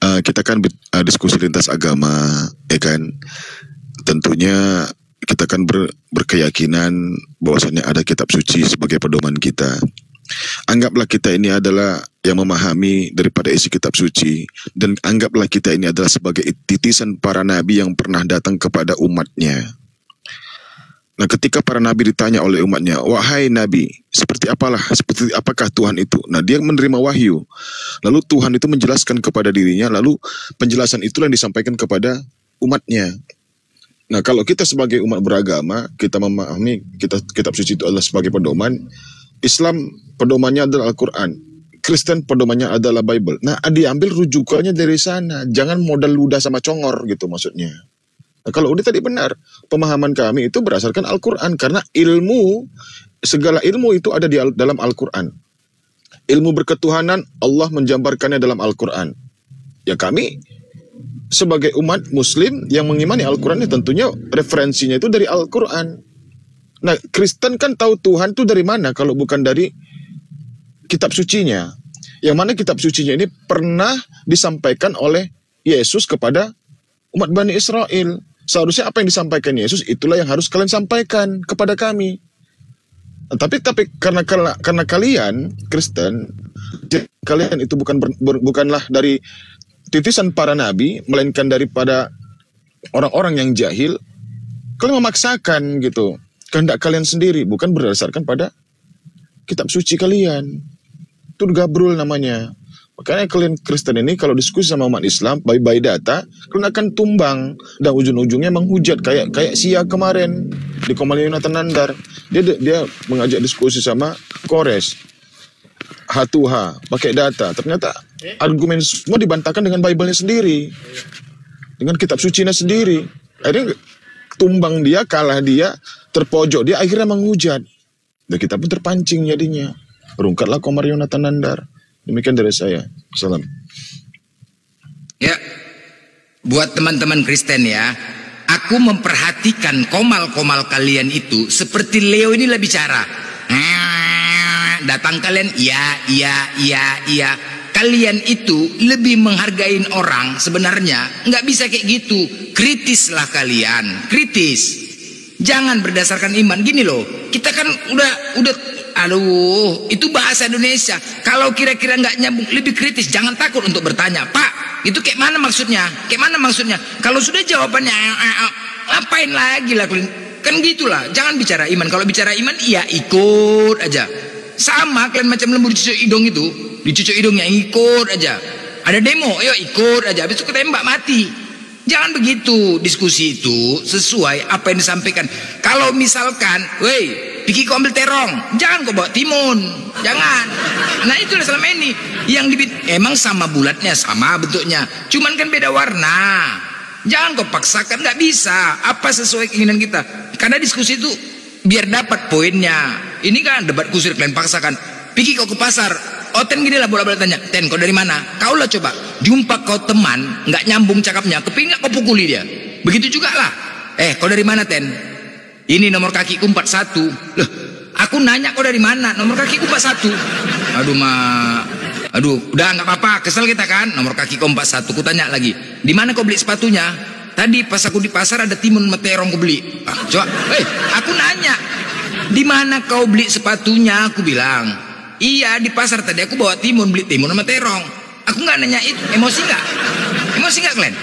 Kita kan diskusi lintas agama, ya kan. Tentunya kita kan berkeyakinan bahwasannya ada kitab suci sebagai pedoman kita. Anggaplah kita ini adalah yang memahami daripada isi kitab suci, dan anggaplah kita ini adalah sebagai titisan para nabi yang pernah datang kepada umatnya. Nah, ketika para nabi ditanya oleh umatnya, wahai nabi, seperti apakah Tuhan itu? Nah, dia menerima wahyu. Lalu Tuhan itu menjelaskan kepada dirinya, lalu penjelasan itulah yang disampaikan kepada umatnya. Nah, kalau kita sebagai umat beragama, kita memahami kitab suci itu adalah sebagai pedoman. Islam pedomannya adalah Al-Quran. Kristen pedomannya adalah Bible. Nah, diambil rujukannya dari sana. Jangan modal ludah sama congor gitu maksudnya. Nah, kalau udah tadi benar, pemahaman kami itu berdasarkan Al-Quran. Karena segala ilmu itu ada di dalam Al-Quran. Ilmu berketuhanan, Allah menjambarkannya dalam Al-Quran. Ya kami sebagai umat muslim yang mengimani Al-Quran, tentunya referensinya itu dari Al-Quran. Nah, Kristen kan tahu Tuhan itu dari mana kalau bukan dari kitab sucinya. Yang mana kitab sucinya ini pernah disampaikan oleh Yesus kepada umat Bani Israel. Seharusnya apa yang disampaikan Yesus itulah yang harus kalian sampaikan kepada kami. Nah, tapi karena kalian Kristen, kalian itu bukanlah dari titisan para nabi, melainkan daripada orang-orang yang jahil. Kalian memaksakan gitu kehendak kalian sendiri, bukan berdasarkan pada kitab suci kalian. Itu gabrul namanya. Makanya kalian Kristen ini kalau diskusi sama umat Islam by data, kalian akan tumbang dan ujung-ujungnya menghujat kayak Sia kemarin di Komali Yonatan Nandar. Dia mengajak diskusi sama Kores. H2H pakai data. Ternyata argumen semua dibantahkan dengan Bible-nya sendiri. Dengan kitab sucinya sendiri. Akhirnya tumbang dia, kalah dia, terpojok dia, akhirnya menghujat. Dan kita pun terpancing jadinya. Rungkatlah Komar Yonatan Nandar. Demikian dari saya. Salam. Ya, buat teman-teman Kristen ya, aku memperhatikan komal-komal kalian itu seperti Leo ini lah bicara. Datang kalian, iya. Kalian itu lebih menghargain orang sebenarnya. Nggak bisa kayak gitu. Kritislah kalian, kritis. Jangan berdasarkan iman. Gini loh, kita kan udah aduh, itu bahasa Indonesia. Kalau kira-kira nggak nyambung, lebih kritis. Jangan takut untuk bertanya, Pak, itu kayak mana maksudnya? Kayak mana maksudnya? Kalau sudah jawabannya, ngapain lagi lah? Kan gitulah. Jangan bicara iman. Kalau bicara iman, iya ikut aja. Sama kalian macam lembu dicucuk hidung itu, dicucuk hidungnya ikut aja. Ada demo, ayo ikut aja. Habis itu ketembak mati. Jangan begitu. Diskusi itu sesuai apa yang disampaikan. Kalau misalkan, woi, Piki kau ambil terong, jangan kau bawa timun, jangan. Nah itulah selama ini yang emang sama bulatnya, sama bentuknya, cuman kan beda warna. Jangan kau paksakan, nggak bisa. Apa sesuai keinginan kita? Karena diskusi itu biar dapat poinnya. Ini kan debat kusir, kalian paksakan. Pergi kau ke pasar. Oh Ten, gini lah bolak-balik tanya, Ten kau dari mana? Kau lah coba jumpa kau teman nggak nyambung cakapnya, kepingin nggak kau pukuli dia. Begitu juga lah. Kau dari mana Ten? Ini nomor kakiku 41. Loh, aku nanya kau dari mana? Nomor kakiku 41. Aduh, udah nggak apa-apa, kesel kita kan. Nomor kaki kau 41, ku tanya lagi, di mana kau beli sepatunya? Tadi pas aku di pasar ada timun sama terong ku beli. Coba, aku nanya, di mana kau beli sepatunya? Aku bilang, iya di pasar tadi aku bawa timun, beli timun sama terong. Aku nggak nanya itu, emosi nggak kalian?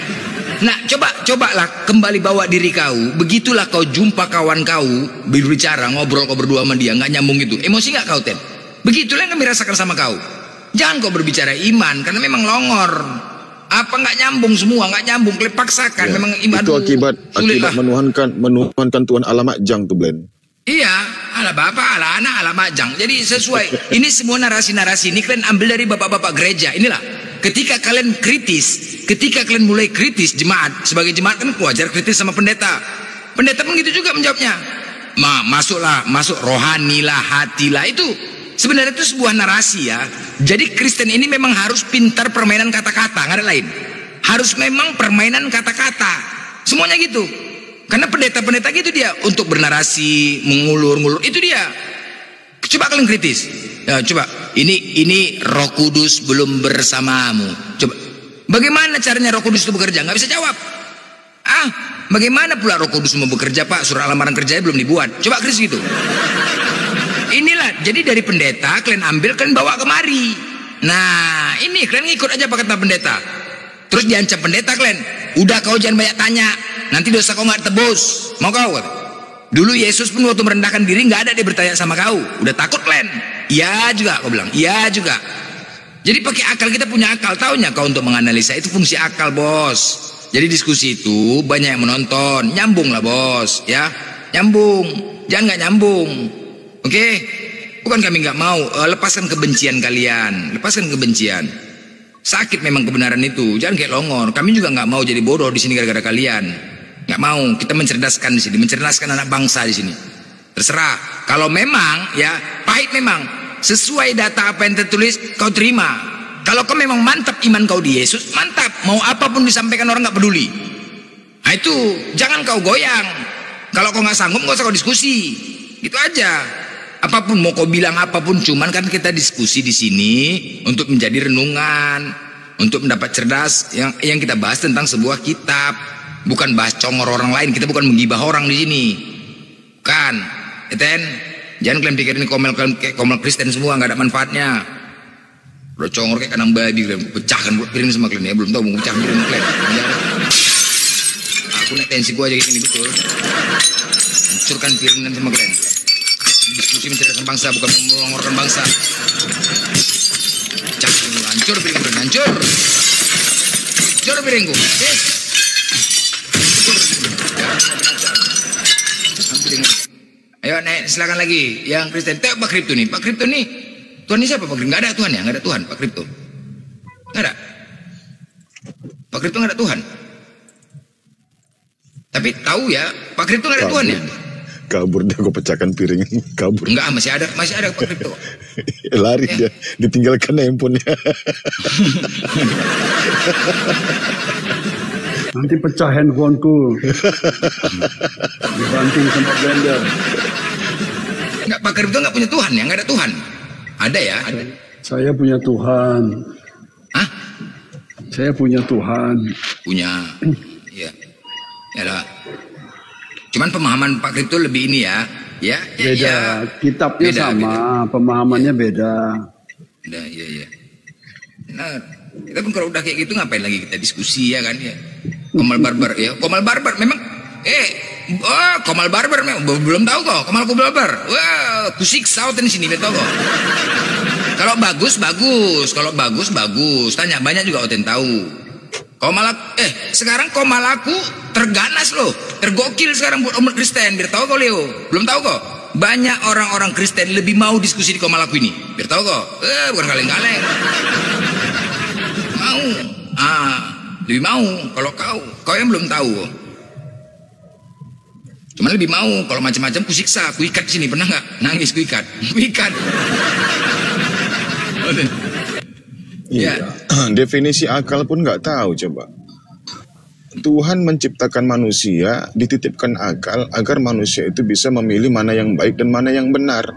Nah, cobalah kembali bawa diri kau. Begitulah kau jumpa kawan kau, berbicara, ngobrol kau berdua sama dia, nggak nyambung gitu. Emosi nggak kau, Ten? Begitulah yang kami rasakan sama kau. Jangan kau berbicara iman, karena memang longor. Apa nggak nyambung semua, nggak nyambung. Kalian paksakan, memang iman. Itu akibat menuhankan Tuhan ala majang tuh, Blen. Iya, ala bapak, ala anak, ala majang. Jadi sesuai. Ini semua narasi-narasi ini kalian ambil dari bapak-bapak gereja. Inilah, ketika kalian kritis, ketika kalian mulai kritis jemaat, sebagai jemaat kan wajar kritis sama pendeta. Pendeta pun gitu juga menjawabnya. Masuk rohani lah, hati lah. Itu sebenarnya itu sebuah narasi ya. Jadi Kristen ini memang harus pintar permainan kata-kata, nggak ada lain. Harus memang permainan kata-kata. Semuanya gitu. Karena pendeta-pendeta gitu dia, untuk bernarasi, mengulur-ngulur, itu dia. Coba kalian kritis. Ya, coba, ini Roh Kudus belum bersamamu. Coba, bagaimana caranya Roh Kudus itu bekerja? Nggak bisa jawab. Bagaimana pula Roh Kudus mau bekerja, Pak? Surat lamaran kerjanya belum dibuat. Coba kritis gitu. Inilah, jadi dari pendeta kalian ambil, kalian bawa kemari. Nah, ini kalian ngikut aja apa kata pendeta. Terus diancam pendeta kalian. Udah kau jangan banyak tanya, nanti dosa kau nggak tebus. Mau kau? Dulu Yesus pun waktu merendahkan diri nggak ada dia bertanya sama kau. Udah takut kalian? Iya juga, kau bilang. Iya juga. Jadi pakai akal, kita punya akal. Taunya kau untuk menganalisa, itu fungsi akal, bos. Jadi diskusi itu banyak yang menonton. Nyambung lah, bos. Ya, nyambung. Jangan nggak nyambung. Oke? Bukan kami nggak mau. Lepaskan kebencian kalian. Lepaskan kebencian. Sakit memang kebenaran itu, jangan kayak longor. Kami juga nggak mau jadi bodoh di sini gara-gara kalian. Nggak mau. Kita mencerdaskan di sini, mencerdaskan anak bangsa di sini. Terserah. Kalau memang ya pahit memang sesuai data apa yang tertulis kau terima. Kalau kau memang mantap iman kau di Yesus, mantap. Mau apapun disampaikan orang nggak peduli. Nah itu jangan kau goyang. Kalau kau nggak sanggup nggak usah kau diskusi. Gitu aja. Apapun mau kau bilang apapun, cuman kan kita diskusi di sini untuk menjadi renungan, untuk mendapat cerdas. Yang kita bahas tentang sebuah kitab, bukan bahas congor orang lain. Kita bukan menggibah orang di sini, kan? Eten, jangan kalian pikir ini komel Kristen semua nggak ada manfaatnya. Udah congor kayak kandang babi, kalian pecahkan piring sama kalian ya. Belum tahu mau pecahkan piring kalian. Ya. Aku naik tensi gua aja gini betul. Hancurkan piringan sama kalian. Diskusi mencerdaskan bangsa, bukan melongorkan bangsa. Cakap hancur piringku, hancur piringku. Ayo naik, silakan lagi. Yang Kristen, tengok Pak Kripto nih. Pak Kripto nih, Tuhan ini siapa Pak Kripto? Nggak ada Tuhan ya, nggak ada Tuhan Pak Kripto. Nggak ada. Pak Kripto nggak ada Tuhan. Tapi tahu ya, Pak Kripto nggak ada Tuhan ya. Kabur dia, gue pecahkan piring, kabur. Enggak, masih ada Pak Kripto. Lari ya. Dia, ditinggalkan handphonenya. Nanti pecah handphoneku. Dibanting sama blender. Enggak, Pak Kripto nggak punya Tuhan ya, nggak ada Tuhan. Ada ya? Ada. Saya punya Tuhan. Hah? Saya punya Tuhan. Punya. Iya. Ya lah. Cuman pemahaman Pak Kripto lebih ini ya. Ya, beda. Ya. Kitabnya beda, sama, beda. Pemahamannya beda. Beda, iya. Nah, kita pun kalau udah kayak gitu ngapain lagi kita diskusi ya kan ya. Komal barbar ya. Komal barbar memang Komal barbar memang belum tahu kok. Komal barbar. Wah, kusiksa di sini betul kok. Kalau bagus, kalau bagus. Tanya banyak juga Oten tahu. Sekarang Komalaku terganas loh, tergokil sekarang buat umat Kristen. Biar tahu kok Leo, belum tahu kok. Banyak orang-orang Kristen lebih mau diskusi di Komalaku ini. Biar tahu kok, bukan kaleng-kaleng. Mau, Lebih mau kalau kau yang belum tahu. Cuman lebih mau kalau macam-macam kusiksa, kuikat sini, pernah nggak? Nangis kuikat. Iya. Definisi akal pun nggak tahu coba. Tuhan menciptakan manusia, dititipkan akal agar manusia itu bisa memilih mana yang baik dan mana yang benar.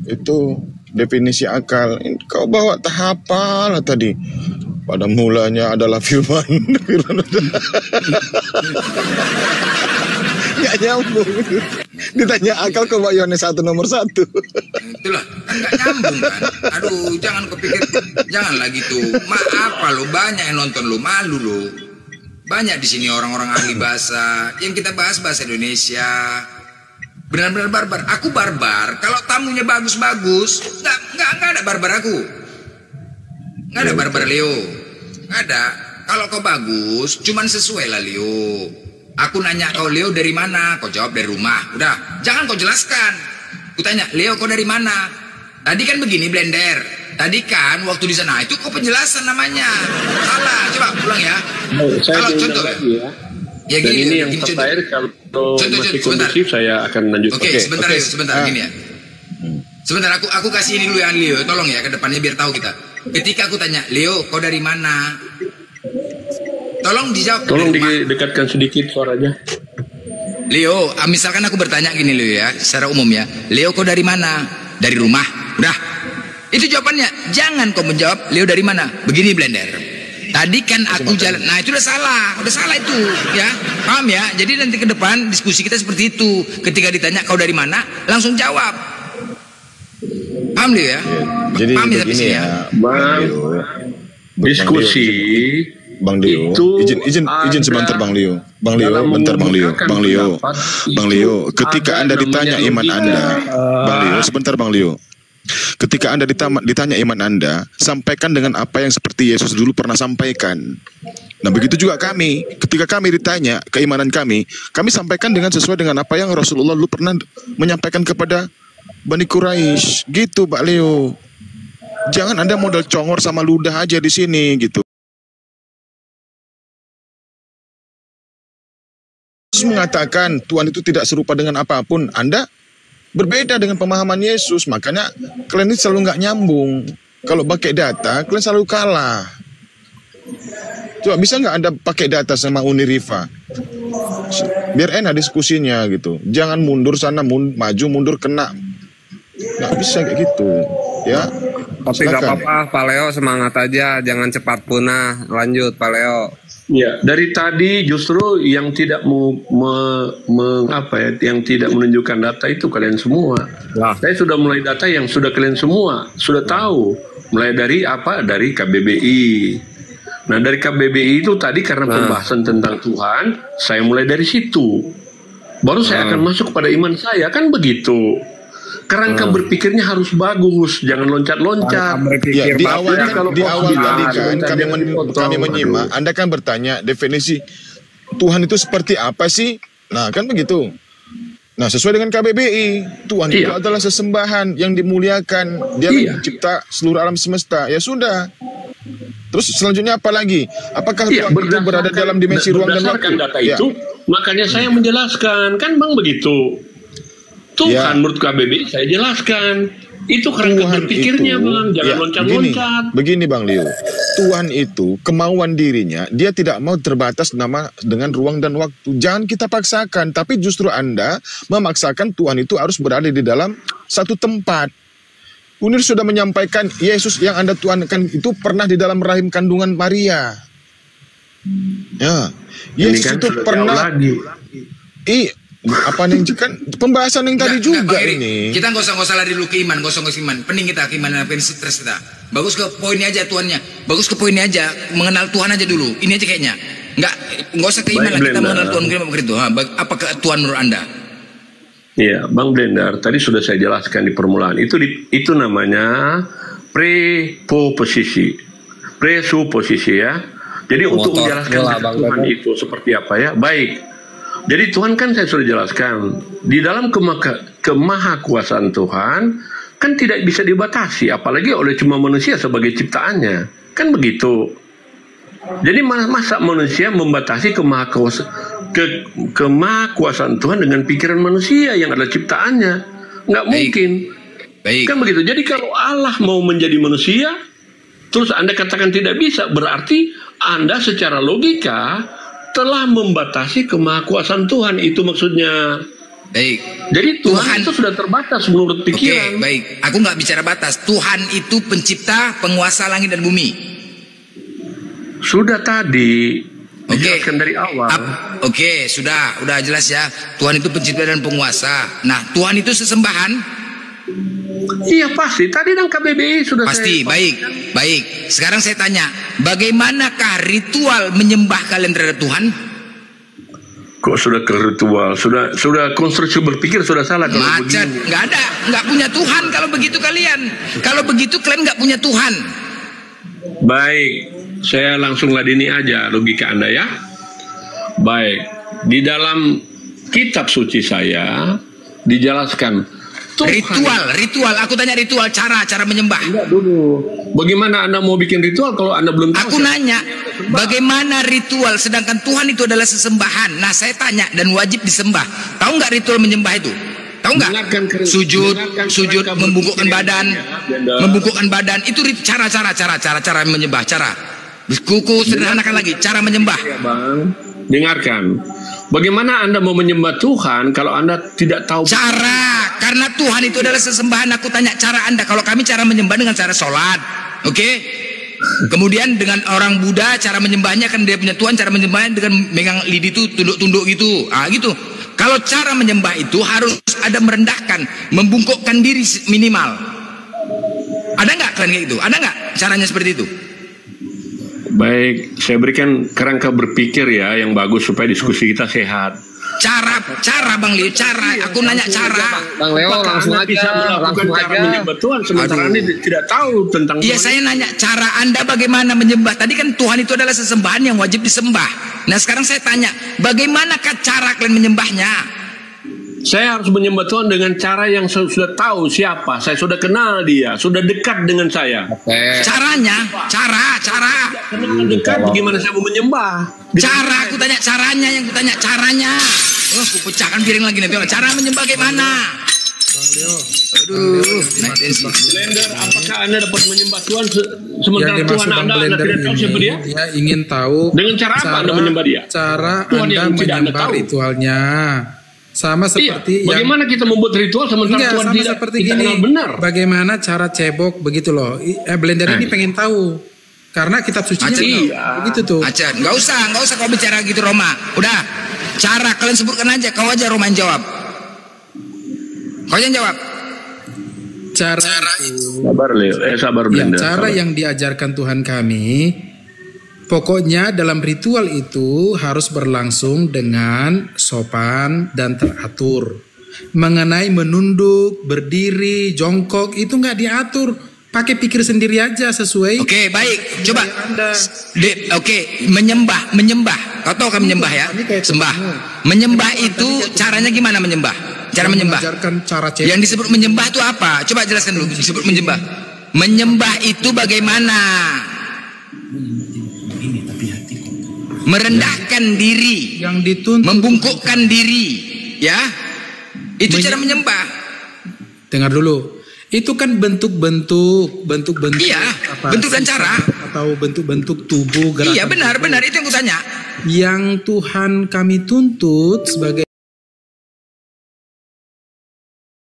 Itu definisi akal. Kau bawa tahap lah tadi. Pada mulanya adalah firman. Nggak nyambung. Ditanya akal kau bawa Yohanes 1 nomor 1. Itulah, kan nggak nyambung kan. Aduh, jangan kepikir, janganlah gitu. Apa lo, banyak yang nonton lo, malu lo. Banyak di sini orang-orang ahli bahasa. Yang kita bahas bahasa Indonesia. Benar-benar barbar. Aku barbar. Kalau tamunya bagus-bagus, nggak ada barbar aku. Nggak ada barbar Leo. Nggak ada. Kalau kau bagus, cuman sesuai lah Leo. Aku nanya kau Leo dari mana? Kau jawab dari rumah. Udah, jangan kau jelaskan. Aku tanya Leo kau dari mana? Tadi kan begini Blender. Tadi kan waktu di sana itu kok penjelasan namanya. Salah, coba ulang ya. Kalau contoh ya dan gini, ini yang terakhir kalau masih kondusif saya akan lanjut. Oke, sebentar gini ya. Sebentar aku kasih ini dulu ya Leo, tolong ya ke depannya biar tahu kita. Ketika aku tanya, "Leo, kau dari mana?" Tolong dijawab. Tolong didekatkan sedikit suaranya. Leo, misalkan aku bertanya gini Leo ya, secara umum ya. "Leo, kau dari mana?" "Dari rumah." Udah. Itu jawabannya. Jangan kau menjawab Leo dari mana. Begini Blender. Tadi kan aku jalan. Nah itu udah salah itu ya. Paham ya? Jadi nanti ke depan diskusi kita seperti itu. Ketika ditanya kau dari mana, langsung jawab. Paham Leo ya? Jadi paham ya, begini ya, Bang. Diskusi. Bang Leo, izin sebentar Bang Leo. Bang Leo, ketika Anda ditanya iman Anda, Bang Leo, sebentar Bang Leo. Ketika Anda ditanya iman Anda, sampaikan dengan apa yang seperti Yesus dulu pernah sampaikan. Nah begitu juga kami, ketika kami ditanya keimanan kami sampaikan dengan sesuai dengan apa yang Rasulullah dulu pernah menyampaikan kepada Bani Quraisy. Gitu Pak Leo. Jangan Anda modal congor sama ludah aja di sini gitu. Yesus mengatakan Tuhan itu tidak serupa dengan apapun. Anda berbeda dengan pemahaman Yesus, makanya kalian ini selalu nggak nyambung. Kalau pakai data, kalian selalu kalah. Coba bisa nggak Anda pakai data sama Uni Rifa? Biar enak diskusinya gitu. Jangan mundur sana, maju mundur kena. Nggak bisa kayak gitu, ya. Tapi nggak apa-apa, Pak Leo semangat aja, jangan cepat punah. Lanjut Pak Leo. Ya, dari tadi justru yang tidak yang tidak menunjukkan data itu kalian semua. Nah. Saya sudah mulai data yang sudah kalian semua sudah tahu. Mulai dari apa? Dari KBBI. Nah, dari KBBI itu tadi karena pembahasan tentang Tuhan, saya mulai dari situ. Baru saya akan masuk pada iman saya, kan begitu. Kerangka berpikirnya harus bagus, jangan loncat-loncat. Ya, di awal tadi kan kami menyimak, Anda kan bertanya definisi Tuhan itu seperti apa sih? Nah, kan begitu. Nah, sesuai dengan KBBI, Tuhan itu adalah sesembahan yang dimuliakan. Dia mencipta seluruh alam semesta. Ya sudah. Terus selanjutnya apa lagi? Apakah Tuhan itu berada dalam dimensi ruang dan waktu? Data itu, makanya saya menjelaskan, kan Bang begitu. Tuhan menurut KBBI saya jelaskan. Itu kerangka berpikirnya Bang, jangan loncat-loncat. Begini Bang Leo, Tuhan itu kemauan dirinya, dia tidak mau terbatas dengan ruang dan waktu. Jangan kita paksakan, tapi justru Anda memaksakan Tuhan itu harus berada di dalam satu tempat. Unir sudah menyampaikan Yesus yang Anda tuhankan itu pernah di dalam rahim kandungan Maria. Ya, Yesus itu pernah. Apa yang kan pembahasan yang tadi juga ini. Kita nggak usah lari dulu ke iman, nggak usah iman. Pening kita ke iman, apa stres kita. Bagus ke poinnya aja Tuhannya. Bagus ke poinnya aja, mengenal Tuhan aja dulu. Ini aja kayaknya. Nggak usah ke iman lah, kita mengenal Tuhan begitu. Apa ke Tuhan menurut Anda? Iya, Bang Blender, tadi sudah saya jelaskan di permulaan. Itu namanya presuposisi ya. Jadi untuk menjelaskan Tuhan itu seperti apa ya, baik. Jadi Tuhan kan saya sudah jelaskan, di dalam kemahakuasaan Tuhan kan tidak bisa dibatasi, apalagi oleh cuma manusia sebagai ciptaannya. Kan begitu. Jadi masa manusia membatasi kemahakuasaan Tuhan dengan pikiran manusia yang adalah ciptaannya? Nggak mungkin. Baik. Kan begitu. Jadi kalau Allah mau menjadi manusia, terus Anda katakan tidak bisa, berarti Anda secara logika telah membatasi kemahakuasaan Tuhan. Itu maksudnya. Baik. Jadi Tuhan itu sudah terbatas menurut pikiran. Oke, baik. Aku nggak bicara batas. Tuhan itu pencipta, penguasa langit dan bumi. Sudah tadi dijelaskan dari awal. Oke, udah jelas ya. Tuhan itu pencipta dan penguasa. Nah, Tuhan itu sesembahan. Iya pasti. Tadi dan KBBI sudah pasti. Baik. Sekarang saya tanya, bagaimanakah ritual menyembah kalian terhadap Tuhan? Kok sudah ke ritual? Sudah konstruksi berpikir sudah salah kalau macet. begini. Nggak punya Tuhan kalau begitu kalian. Kalau begitu kalian nggak punya Tuhan. Baik, saya langsung ladini aja logika Anda ya. Baik, di dalam kitab suci saya dijelaskan ritual. Aku tanya ritual, cara menyembah. Enggak dulu. Bagaimana Anda mau bikin ritual kalau Anda belum tahu? Aku nanya, bagaimana ritual sedangkan Tuhan itu adalah sesembahan. Nah, saya tanya dan wajib disembah. Tahu nggak ritual menyembah itu? Tahu nggak? Sujud, membungkukkan badan. Itu cara menyembah. Kuku sederhanakan lagi, cara menyembah. Ya, Bang. Dengarkan. Bagaimana Anda mau menyembah Tuhan kalau Anda tidak tahu cara? Karena Tuhan itu adalah sesembahan. Aku tanya cara Anda. Kalau kami cara menyembah dengan cara sholat, oke? Kemudian dengan orang Buddha cara menyembahnya kan dia punya Tuhan, cara menyembahnya dengan megang lidi itu tunduk-tunduk gitu. Gitu. Kalau cara menyembah itu harus ada merendahkan, membungkukkan diri minimal. Ada nggak kalian kayak gitu? Ada nggak caranya seperti itu? Baik, saya berikan kerangka berpikir ya yang bagus supaya diskusi kita sehat. Cara Bang Leo, aku nanya cara. Bang Leo langsung aja bisa melakukan cara menyembah Tuhan sementara Anda tidak tahu tentang Iya, saya nanya cara Anda bagaimana menyembah. Tadi kan Tuhan itu adalah sesembahan yang wajib disembah. Nah, sekarang saya tanya, bagaimanakah cara kalian menyembahnya? Saya harus menyembah Tuhan dengan cara yang saya sudah tahu siapa. Saya sudah kenal dia, sudah dekat dengan saya. Caranya, cara. Dekat, bagaimana saya mau menyembah? Cara, aku tanya caranya, yang aku tanya caranya. Aku pecahkan piring lagi nanti. Cara menyembah bagaimana? Aduh, Blender, apakah Anda dapat menyembah Tuhan sementara Tuhan Anda tidak tahu siapa dia? Dia ingin tahu dengan cara apa Anda menyembah dia? Cara Tuhan Anda menyembah ritualnya. Sama seperti bagaimana kita membuat ritual sementara Tuhan tidak kenal benar. Bagaimana cara cebok begitu loh. Blender ini pengen tahu. Karena kitab suci begitu tuh. Nggak usah kau bicara gitu Roma. Udah, cara kalian sebutkan aja. Kau aja Roma yang jawab. Kau yang jawab. Sabar Blender. Cara yang diajarkan Tuhan kami, pokoknya dalam ritual itu harus berlangsung dengan sopan dan teratur. Mengenai menunduk, berdiri, jongkok itu nggak diatur. Pakai pikir sendiri aja sesuai. Oke, baik. Coba. Menyembah. Kau tahu kan menyembah ya? Sembah. Menyembah itu caranya gimana menyembah? Cara menyembah. Yang disebut menyembah itu apa? Coba jelaskan dulu. Disebut menyembah. Menyembah itu bagaimana? Merendahkan diri, yang dituntut, membungkukkan diri, ya. Itu cara menyembah. Dengar dulu. Itu kan bentuk-bentuk. Iya, bentuk dan cara. Atau bentuk-bentuk tubuh. Iya, benar itu yang aku tanya. Yang Tuhan kami tuntut sebagai